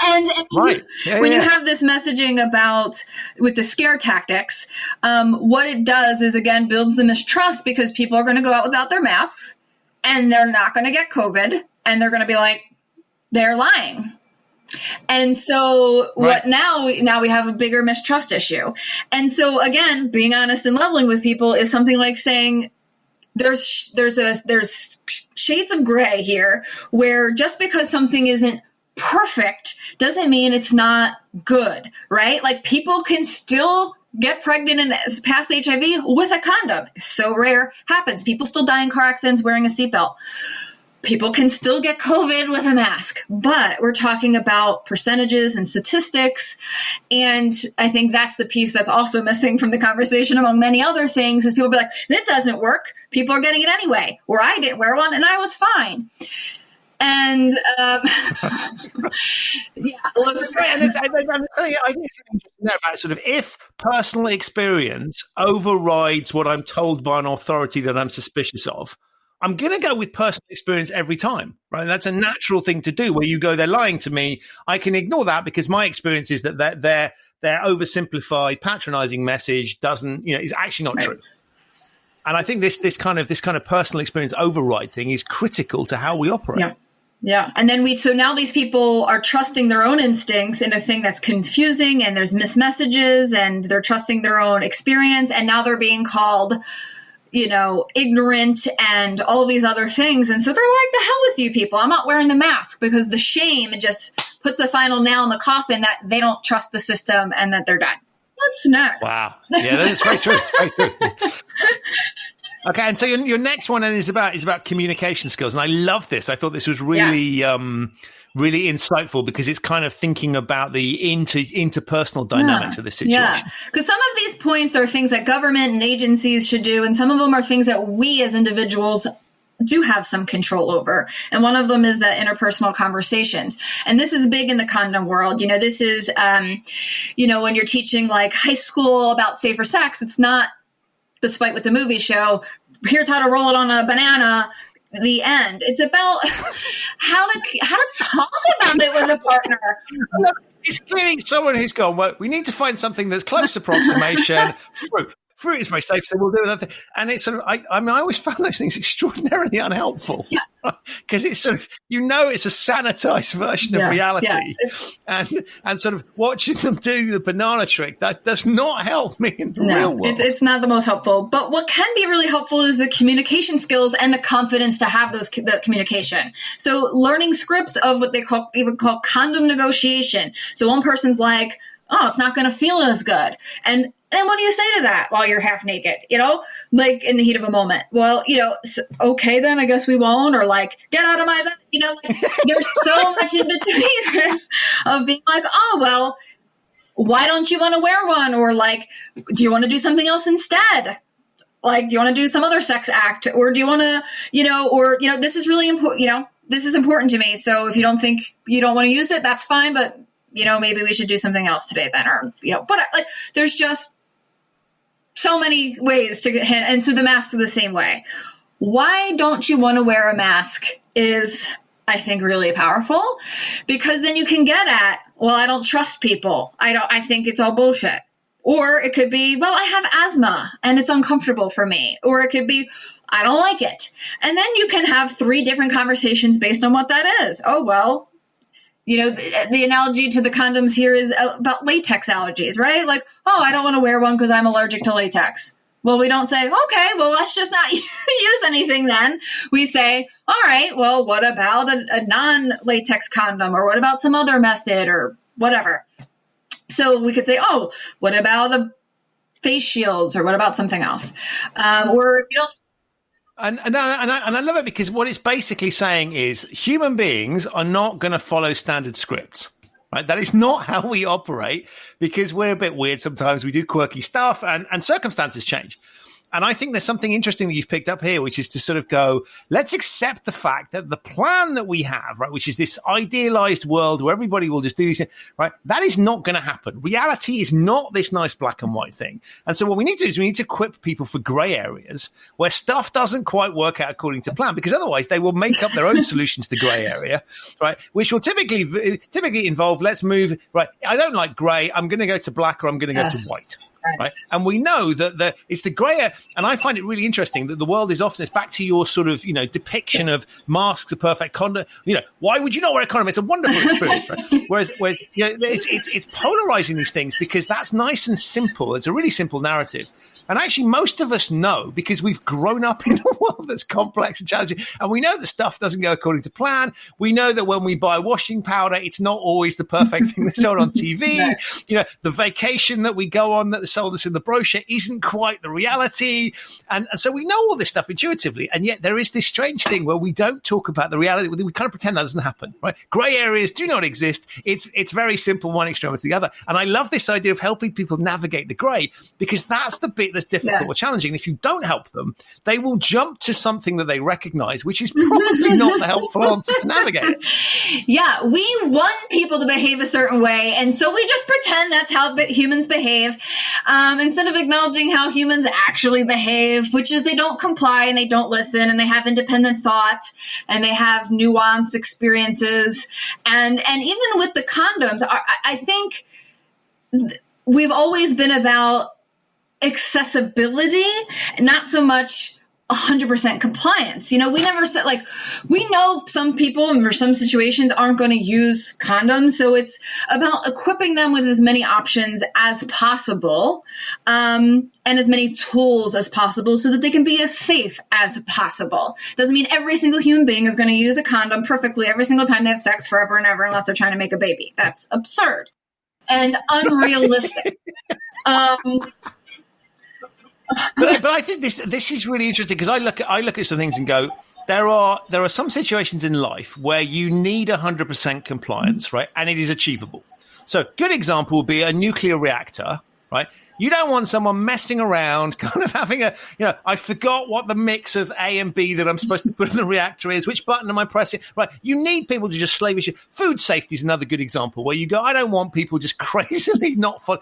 and right. When you have this messaging about with the scare tactics, what it does is, again, builds the mistrust, because people are going to go out without their masks and they're not going to get COVID, and they're going to be like, they're lying. And so now we have a bigger mistrust issue. And so, again, being honest and leveling with people is something like saying there's shades of gray here, where just because something isn't perfect doesn't mean it's not good, right? Like, people can still get pregnant and pass HIV with a condom. So rare, happens. People still die in car accidents wearing a seatbelt. People can still get COVID with a mask, but we're talking about percentages and statistics. And I think that's the piece that's also missing from the conversation, among many other things, is people be like, it doesn't work. People are getting it anyway, or I didn't wear one and I was fine. And I think it's interesting about sort of, if personal experience overrides what I'm told by an authority that I'm suspicious of, I'm going to go with personal experience every time, right? That's a natural thing to do, where you go, they're lying to me. I can ignore that because my experience is that their oversimplified, patronizing message is actually not true. And I think this kind of personal experience override thing is critical to how we operate. Yeah. Yeah. And then so now these people are trusting their own instincts in a thing that's confusing, and there's mismessages, and they're trusting their own experience. And now they're being called, ignorant and all these other things. And so they're like, the hell with you people. I'm not wearing the mask, because the shame just puts the final nail in the coffin that they don't trust the system and that they're done. What's next? Wow. Yeah, that's very true. Very true. Okay. And so your next one is about communication skills. And I love this. I thought this was really, really insightful, because it's kind of thinking about the interpersonal dynamics of the situation. Yeah, because some of these points are things that government and agencies should do, and some of them are things that we as individuals do have some control over. And one of them is the interpersonal conversations. And this is big in the condom world. This is, when you're teaching like high school about safer sex, it's not, despite what the movies show, here's how to roll it on a banana, the end. It's about how to talk about it with a partner. It's clearly someone who's gone, well, we need to find something that's close approximation. Fruit is very safe, so we'll do that. And it's sort of, I always found those things extraordinarily unhelpful. Yeah. Because it's sort of, it's a sanitized version of reality. Yeah. And sort of watching them do the banana trick, that does not help me in the real world. It's not the most helpful. But what can be really helpful is the communication skills and the confidence to have the communication. So learning scripts of what they call condom negotiation. So one person's like, oh, it's not going to feel as good. And what do you say to that while you're half naked, like in the heat of a moment? Well, okay, then I guess we won't, or like, get out of my bed. There's so much in between this of being like, oh, well, why don't you want to wear one? Or like, do you want to do something else instead? Like, do you want to do some other sex act? Or do you want to, this is really important, this is important to me. So if you don't think you don't want to use it, that's fine. But, maybe we should do something else today then, or, but like, there's just so many ways to get hit. And so the mask is the same way. Why don't you want to wear a mask is, I think, really powerful, because then you can get at, well, I don't trust people. I think it's all bullshit. Or it could be, well, I have asthma and it's uncomfortable for me. Or it could be, I don't like it. And then you can have 3 different conversations based on what that is. Oh, well, the analogy to the condoms here is about latex allergies, right? Like, oh, I don't want to wear one because I'm allergic to latex. Well, we don't say, okay, well, let's just not use anything then. We say, all right, well, what about a non-latex condom, or what about some other method, or whatever? So we could say, oh, what about a face shields, or what about something else? Or And I love it, because what it's basically saying is human beings are not going to follow standard scripts, right? That is not how we operate, because we're a bit weird sometimes. We do quirky stuff, and circumstances change. And I think there's something interesting that you've picked up here, which is to sort of go, let's accept the fact that the plan that we have, right, which is this idealized world where everybody will just do these things, right, that is not going to happen. Reality is not this nice black and white thing. And so what we need to do is we need to equip people for gray areas where stuff doesn't quite work out according to plan, because otherwise they will make up their own solutions to gray area, right, which will typically involve, let's move, right, I don't like gray, I'm going to go to black, or I'm going to go to white. Right. And we know that it's the grayer, and I find it really interesting that the world is often, it's back to your sort of, depiction of masks, a perfect condom. Why would you not wear a condom? It's a wonderful experience, right? Whereas it's polarizing these things, because that's nice and simple. It's a really simple narrative. And actually, most of us know, because we've grown up in a world that's complex and challenging. And we know that stuff doesn't go according to plan. We know that when we buy washing powder, it's not always the perfect thing that's sold on TV. No. The vacation that we go on that sold us in the brochure isn't quite the reality. And so we know all this stuff intuitively. And yet there is this strange thing where we don't talk about the reality. We kind of pretend that doesn't happen, right? Gray areas do not exist. It's very simple, one extreme to the other. And I love this idea of helping people navigate the gray, because that's the bit that's difficult or challenging. If you don't help them, they will jump to something that they recognize, which is probably not the helpful answer to navigate it. Yeah, we want people to behave a certain way, and so we just pretend that's how humans behave, instead of acknowledging how humans actually behave, which is they don't comply and they don't listen, and they have independent thought, and they have nuanced experiences. And even with the condoms, I think we've always been about accessibility, not so much 100% compliance. We never said, like, we know some people or some situations aren't going to use condoms. So it's about equipping them with as many options as possible, and as many tools as possible, so that they can be as safe as possible. Doesn't mean every single human being is going to use a condom perfectly every single time they have sex forever and ever, unless they're trying to make a baby. That's absurd and unrealistic. But I think this is really interesting, because I look at some things and go, there are some situations in life where you need 100% compliance, right? And it is achievable. So good example would be a nuclear reactor, right? You don't want someone messing around, kind of having I forgot what the mix of A and B that I'm supposed to put in the reactor is. Which button am I pressing? Right. You need people to just slavish. Food safety is another good example where you go, I don't want people just crazily not follow.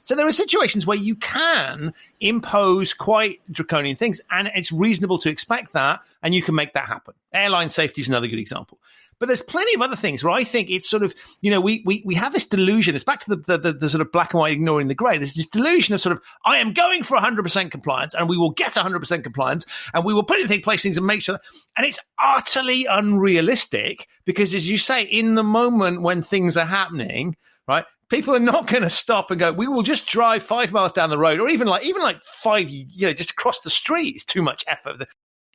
So there are situations where you can impose quite draconian things, and it's reasonable to expect that, and you can make that happen. Airline safety is another good example. But there's plenty of other things where I think it's sort of, we have this delusion. It's back to the sort of black and white ignoring the grey. There's this delusion of sort of, I am going for 100% compliance and we will get 100% compliance and we will put in place things and make sure. And it's utterly unrealistic because, as you say, in the moment when things are happening, right, people are not going to stop and go, we will just drive 5 miles down the road or even like 5, just across the street. It's too much effort.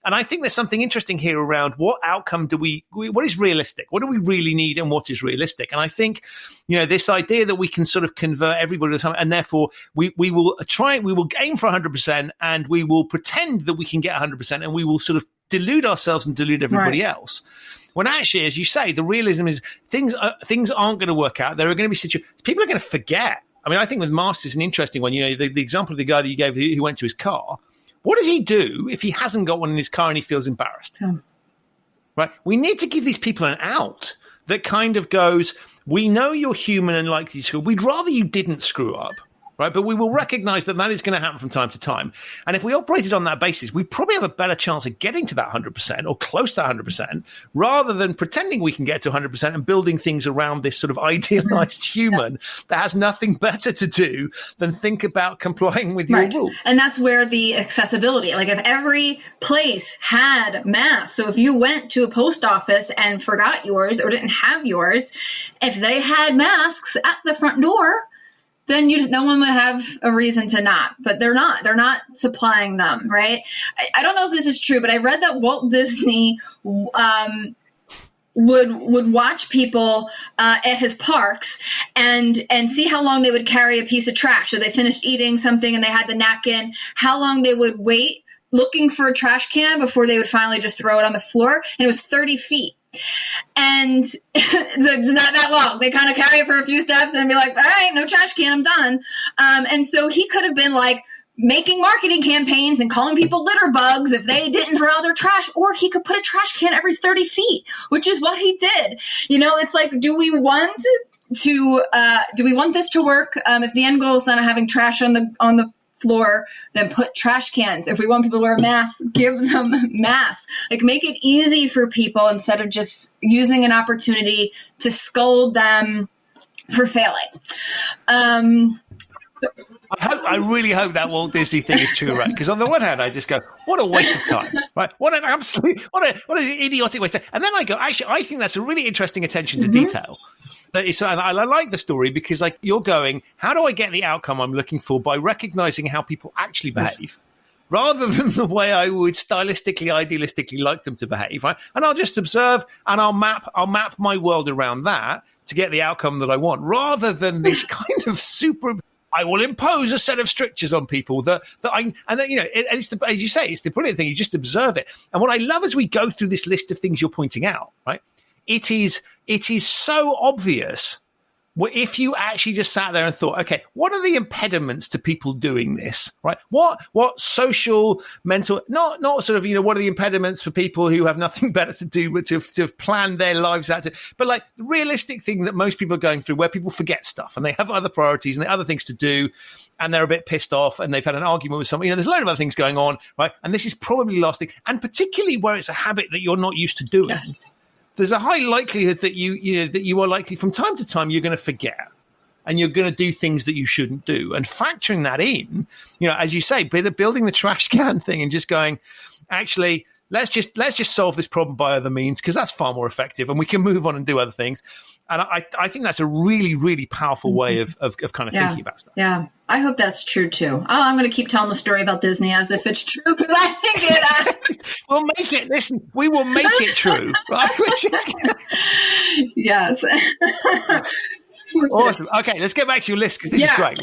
And I think there's something interesting here around what outcome what is realistic? What do we really need and what is realistic? And I think, this idea that we can sort of convert everybody to something, and therefore we will aim for 100% and we will pretend that we can get 100% and we will sort of delude ourselves and delude everybody else. When actually, as you say, the realism is things aren't going to work out. There are going to be situations, people are going to forget. I mean, I think with masks is an interesting one. The example of the guy that you gave who went to his car. What does he do if he hasn't got one in his car and he feels embarrassed? Right? We need to give these people an out that kind of goes, we know you're human and likely to screw. We'd rather you didn't screw up, right? But we will recognize that is going to happen from time to time. And if we operated on that basis, we probably have a better chance of getting to that 100% or close to 100% rather than pretending we can get to 100% and building things around this sort of idealized human that has nothing better to do than think about complying with your rules. And that's where the accessibility, like if every place had masks, so if you went to a post office and forgot yours or didn't have yours, if they had masks at the front door, then no one would have a reason to not, but they're not supplying them, right? I don't know if this is true, but I read that Walt Disney would watch people at his parks and see how long they would carry a piece of trash. So they finished eating something and they had the napkin, how long they would wait looking for a trash can before they would finally just throw it on the floor. And it was 30 feet. And it's not that long. They kind of carry it for a few steps and be like, all right, no trash can, I'm done. And so he could have been like making marketing campaigns and calling people litter bugs if they didn't throw out their trash, or he could put a trash can every 30 feet, which is what he did. It's like, do we want this to work? If the end goal is not having trash on the floor, then put trash cans. If we want people to wear masks, give them masks. Like, make it easy for people instead of just using an opportunity to scold them for failing. I really hope that Walt Disney thing is true, right? Because on the one hand, I just go, what a waste of time, right? What an idiotic waste of time. And then I go, actually, I think that's a really interesting attention to detail. And I like the story because, like, you're going, how do I get the outcome I'm looking for by recognizing how people actually behave, rather than the way I would stylistically, idealistically like them to behave, right? And I'll just observe and I'll map my world around that to get the outcome that I want, rather than this kind of I will impose a set of strictures on people as you say, it's the brilliant thing. You just observe it. And what I love as we go through this list of things you're pointing out, right? It is so obvious. If you actually just sat there and thought, okay, what are the impediments to people doing this, right? What social, mental, not sort of, what are the impediments for people who have nothing better to do but to have planned their lives out, but like the realistic thing that most people are going through, where people forget stuff and they have other priorities and they have other things to do and they're a bit pissed off and they've had an argument with someone, there's a load of other things going on, right? And this is probably the last thing. And particularly where it's a habit that you're not used to doing. Yes. There's a high likelihood that you are likely from time to time you're going to forget and you're going to do things that you shouldn't do. And factoring that in, as you say, building the trash can thing and just going, actually, let's just solve this problem by other means, because that's far more effective and we can move on and do other things. And I think that's a really, really powerful way of kind of thinking about stuff. Yeah, I hope that's true too. I'm going to keep telling the story about Disney as if it's true, because I think it. We'll make it. Listen, we will make it true, right? Yes. Awesome. Okay, let's get back to your list, because this is great.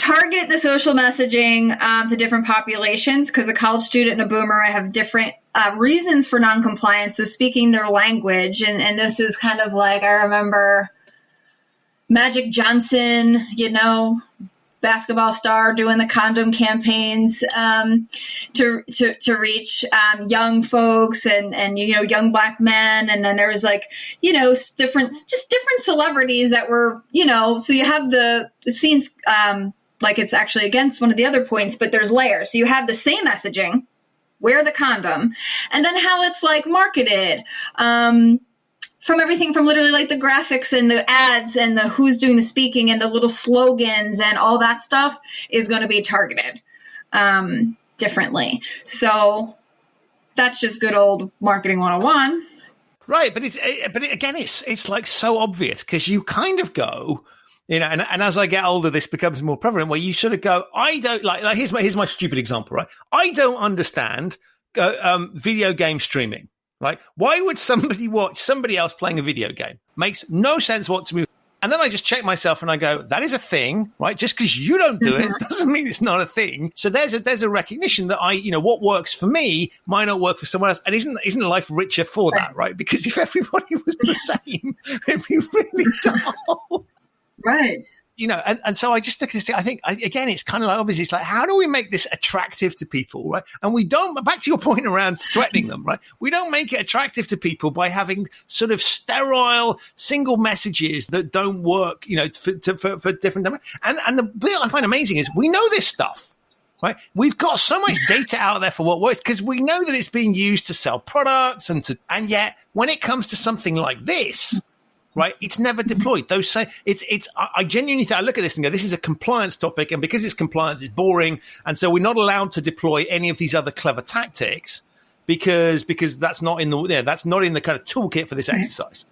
target the social messaging to different populations, because a college student and a boomer, I have different reasons for noncompliance. So speaking their language, and this is kind of like, I remember Magic Johnson, basketball star, doing the condom campaigns to reach young folks and young Black men, and then there was different celebrities that were so you have it seems like it's actually against one of the other points, but there's layers. So you have the same messaging, wear the condom, and then how it's marketed. From everything from literally the graphics and the ads and the who's doing the speaking and the little slogans and all that stuff is going to be targeted differently. So that's just good old marketing 101. Right. But it's so obvious, because you kind of go, and as I get older, this becomes more prevalent, where you sort of go, I don't here's my stupid example, right? I don't understand video game streaming. Right? Why would somebody watch somebody else playing a video game? Makes no sense whatsoever. And then I just check myself and I go, that is a thing, right? Just because you don't do it doesn't mean it's not a thing. So there's a recognition that what works for me might not work for someone else. And isn't life richer for that, right? Because if everybody was the same, it'd be really dull. Right. And so I just look at this thing. I think, again, it's kind of obviously, it's how do we make this attractive to people, right? And we don't, back to your point around threatening them, right? We don't make it attractive to people by having sort of sterile single messages that don't work, for different. And the bit I find amazing is we know this stuff, right? We've got so much data out there for what works, because we know that it's being used to sell products and yet when it comes to something like this, right, it's never deployed. I genuinely think, I look at this and go, this is a compliance topic, and because it's compliance, it's boring, and so we're not allowed to deploy any of these other clever tactics because that's not in the kind of toolkit for this exercise.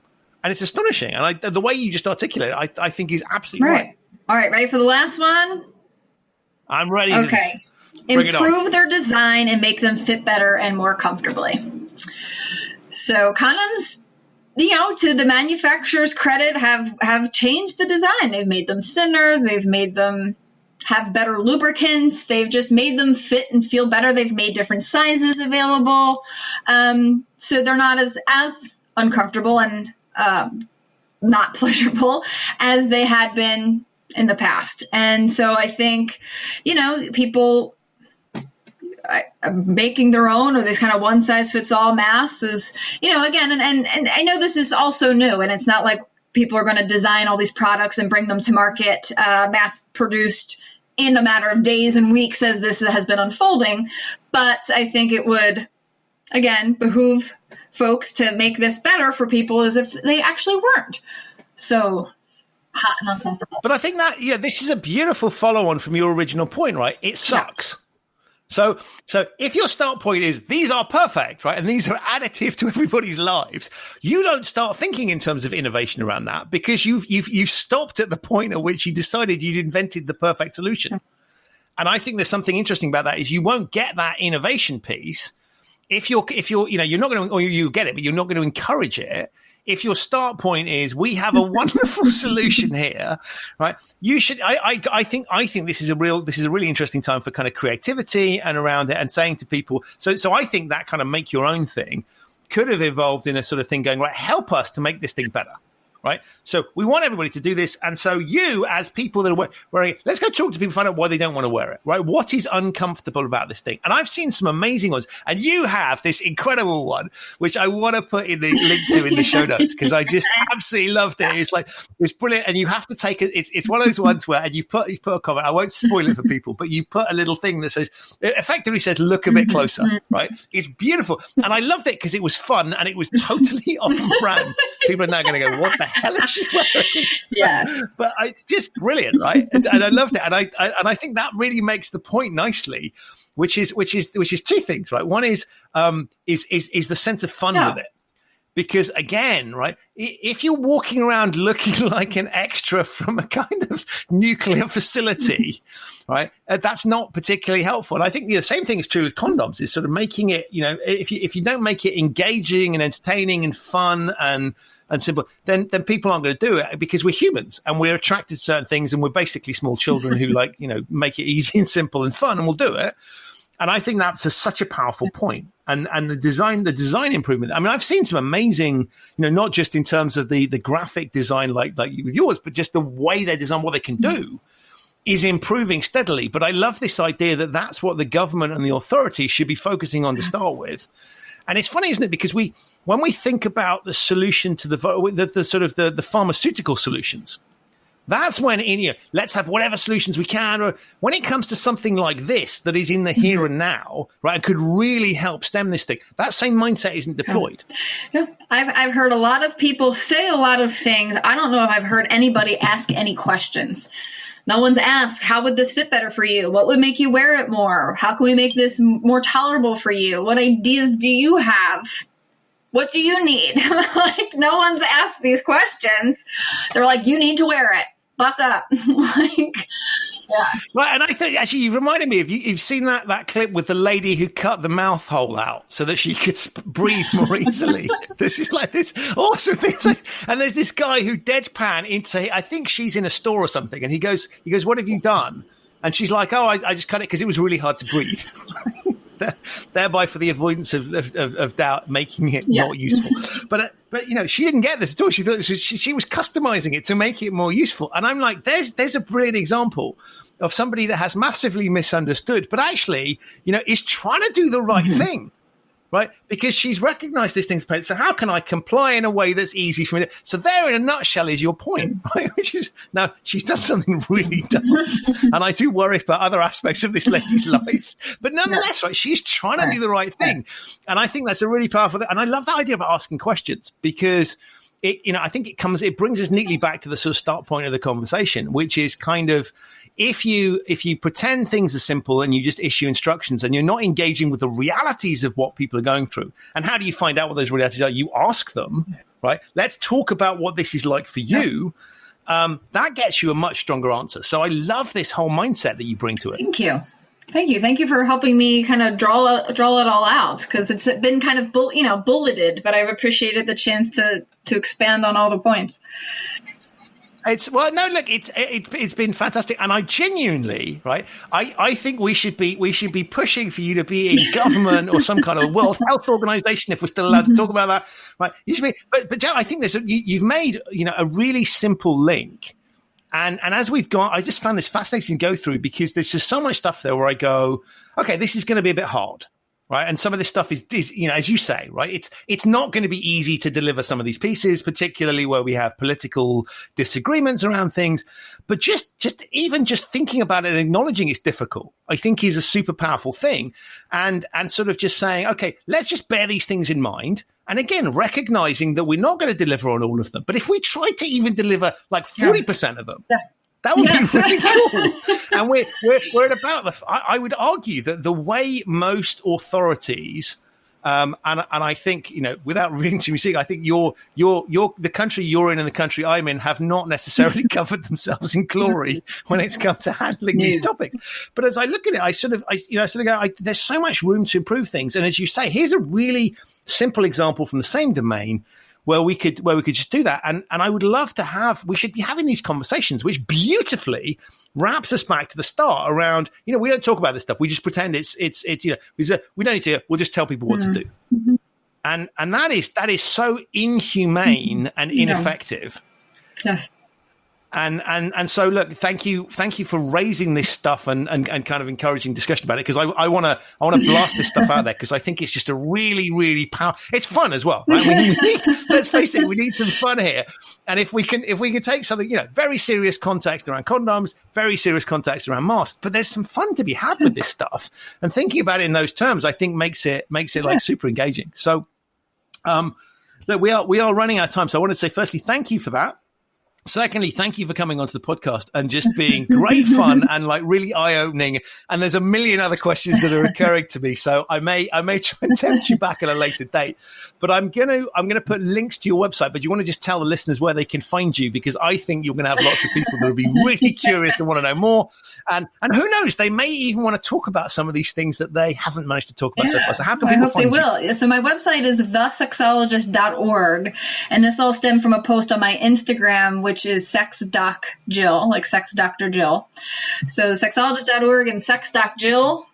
And it's astonishing. And the way you just articulate it, I think is absolutely right. All right, ready for the last one? I'm ready. Okay. Improve their design and make them fit better and more comfortably. So condoms, to the manufacturer's credit, have changed the design. They've made them thinner. They've made them have better lubricants. They've just made them fit and feel better. They've made different sizes available. So they're not as uncomfortable and not pleasurable as they had been in the past. And so I think, people making their own, or this kind of one size fits all masks is, again, and I know this is also new, and it's not like people are going to design all these products and bring them to market, mass produced in a matter of days and weeks as this has been unfolding. But I think it would, again, behoove folks to make this better for people as if they actually weren't so hot and uncomfortable. But I think that, this is a beautiful follow on from your original point, right? It sucks. Yeah. So if your start point is these are perfect, right, and these are additive to everybody's lives, you don't start thinking in terms of innovation around that, because you've stopped at the point at which you decided you'd invented the perfect solution. And I think there's something interesting about that, is you won't get that innovation piece if you're you're not going to, or you get it, but you're not going to encourage it. If your start point is we have a wonderful solution here, right? You should. I think this is a really interesting time for kind of creativity and around it, and saying to people. So I think that kind of make your own thing could have evolved in a sort of thing going, right, help us to make this thing better. Right. So we want everybody to do this. And so you, as people that are wearing it, let's go talk to people, find out why they don't want to wear it. Right. What is uncomfortable about this thing? And I've seen some amazing ones. And you have this incredible one, which I want to put in the link to in the show notes, because I just absolutely loved it. It's it's brilliant. And you have to take it. It's one of those ones where, and you put a comment. I won't spoil it for people, but you put a little thing that says, effectively says, look a bit closer. Right. It's beautiful. And I loved it because it was fun and it was totally on brand. People are now going to go, what the hell is she wearing? Yes. But it's just brilliant, right? And I loved it. And I think that really makes the point nicely, which is two things, right? One is the sense of fun with it. Because again, right, if you're walking around looking like an extra from a kind of nuclear facility, right, that's not particularly helpful. And I think the same thing is true with condoms, is sort of making it, if you don't make it engaging and entertaining and fun and and simple, then people aren't going to do it because we're humans and we're attracted to certain things and we're basically small children who make it easy and simple and fun, and we'll do it. And I think that's such a powerful point. And the design improvement. I mean, I've seen some amazing, not just in terms of the graphic design like with yours, but just the way they design what they can do is improving steadily. But I love this idea that that's what the government and the authorities should be focusing on to start with. And it's funny, isn't it? Because when we think about the solution to the sort of the pharmaceutical solutions, that's when let's have whatever solutions we can. Or when it comes to something like this that is in the here and now, right, and could really help stem this thing, that same mindset isn't deployed. Yeah. I've heard a lot of people say a lot of things. I don't know if I've heard anybody ask any questions. No one's asked, how would this fit better for you? What would make you wear it more? How can we make this more tolerable for you? What ideas do you have? What do you need? Like, no one's asked these questions. They're like, you need to wear it. Buck up. Yeah. Right, and I think actually you reminded me of you've seen that clip with the lady who cut the mouth hole out so that she could breathe more easily. There's just like this awesome thing. And there's this guy who deadpan into, I think she's in a store or something, and he goes, what have you done? And she's like, oh, I just cut it because it was really hard to breathe. Thereby, for the avoidance of doubt, making it not useful. But she didn't get this at all. She thought she was customizing it to make it more useful. And I'm like, there's a brilliant example of somebody that has massively misunderstood, but actually, is trying to do the right thing, right? Because she's recognized this thing's pain. So how can I comply in a way that's easy for me to? So there, in a nutshell, is your point, right? Which is, now she's done something really dumb, and I do worry about other aspects of this lady's life. But nonetheless, right, she's trying to do the right thing, and I think that's a really powerful thing. And I love that idea about asking questions because I think it brings us neatly back to the sort of start point of the conversation, which is kind of, if you pretend things are simple and you just issue instructions and you're not engaging with the realities of what people are going through, and how do you find out what those realities are? You ask them, right? Let's talk about what this is like for you. That gets you a much stronger answer. So I love this whole mindset that you bring to it. Thank you for helping me kind of draw it all out, because it's been kind of bulleted, but I've appreciated the chance to expand on all the points. It's been fantastic, and I genuinely, right, I think we should be pushing for you to be in government or some kind of World Health Organization, if we're still allowed to talk about that, right? You should be, but Joe, I think you've made a really simple link, and as we've gone, I just found this fascinating to go through, because there's just so much stuff there where I go, okay, this is going to be a bit hard. Right. And some of this stuff is, as you say, right, it's not going to be easy to deliver some of these pieces, particularly where we have political disagreements around things. But just thinking about it and acknowledging it's difficult, I think, is a super powerful thing. And sort of just saying, OK, let's just bear these things in mind. And again, recognizing that we're not going to deliver on all of them. But if we try to even deliver like 40% of them, that would be really cool. And we're at about I would argue that the way most authorities, and I think, without reading too much, I think the country you're in and the country I'm in have not necessarily covered themselves in glory when it's come to handling these topics. But as I look at it, I sort of go, there's so much room to improve things. And as you say, here's a really simple example from the same domain where we could just do that. And I would love to we should be having these conversations, which beautifully wraps us back to the start around, we don't talk about this stuff. We just pretend it's we don't need to, we'll just tell people what to do. Mm-hmm. And that is so inhumane and ineffective. Yes. And so look, thank you for raising this stuff and kind of encouraging discussion about it, because I want to blast this stuff out there, because I think it's just a really, really it's fun as well, right? We need, let's face it, we need some fun here. And if we can take something, very serious context around condoms, very serious context around masks, but there's some fun to be had with this stuff, and thinking about it in those terms, I think makes it like super engaging. So look, we are running out of time, so I want to say firstly thank you for that. Secondly, thank you for coming onto the podcast and just being great fun and like really eye-opening. And there's a million other questions that are occurring to me, so I may try and tempt you back at a later date. But I'm gonna put links to your website. But you want to just tell the listeners where they can find you, because I think you're going to have lots of people that will be really curious and want to know more. And who knows, they may even want to talk about some of these things that they haven't managed to talk about so far. So how can people find you? I hope they will. So my website is thesexologist.org, and this all stemmed from a post on my Instagram, which is Sex Doc Jill, like Sex Dr Jill. So sexologist.org and Sex Doc Jill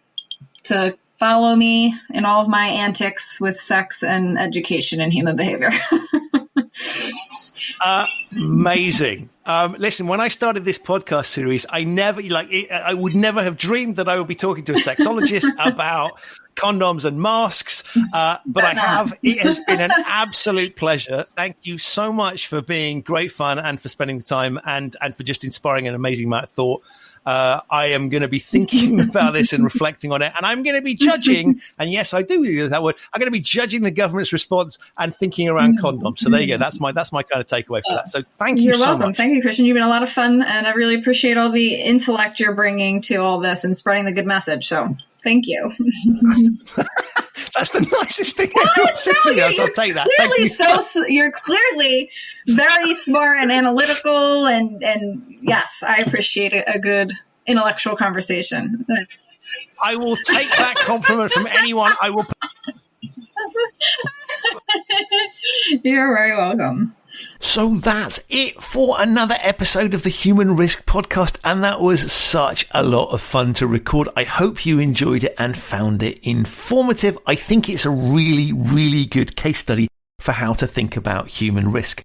to follow me in all of my antics with sex and education and human behavior. Amazing. Listen, when I started this podcast series, I would never have dreamed that I would be talking to a sexologist about condoms and masks, but I have. It has been an absolute pleasure. Thank you so much for being great fun and for spending the time and for just inspiring an amazing amount of thought. I am going to be thinking about this and reflecting on it, and I'm going to be judging, and yes, I do use that word, I'm going to be judging the government's response and thinking around condoms. So there you go. That's my kind of takeaway for that. So thank you so much. You're welcome. Thank you, Christian. You've been a lot of fun, and I really appreciate all the intellect you're bringing to all this and spreading the good message. So thank you. That's the nicest thing anyone said to me. I'll take that. You're clearly very smart and analytical, and yes, I appreciate a good intellectual conversation. I will take that compliment from anyone. I will. You're very welcome. So that's it for another episode of the Human Risk Podcast, and that was such a lot of fun to record. I hope you enjoyed it and found it informative. I think it's a really, really good case study for how to think about human risk.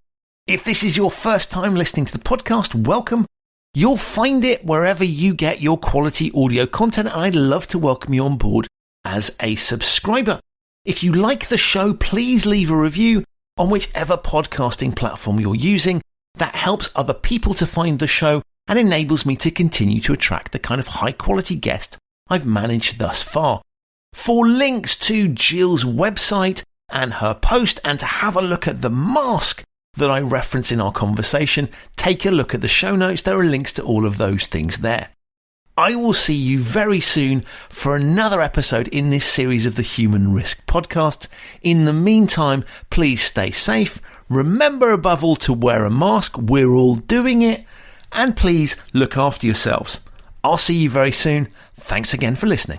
If this is your first time listening to the podcast, welcome. You'll find it wherever you get your quality audio content, and I'd love to welcome you on board as a subscriber. If you like the show, please leave a review on whichever podcasting platform you're using. That helps other people to find the show and enables me to continue to attract the kind of high quality guest I've managed thus far. For links to Jill's website and her post, and to have a look at the mask that I reference in our conversation, take a look at the show notes. There are links to all of those things there. I will see you very soon for another episode in this series of the Human Risk Podcast. In the meantime, please stay safe. Remember above all to wear a mask. We're all doing it. And please look after yourselves. I'll see you very soon. Thanks again for listening.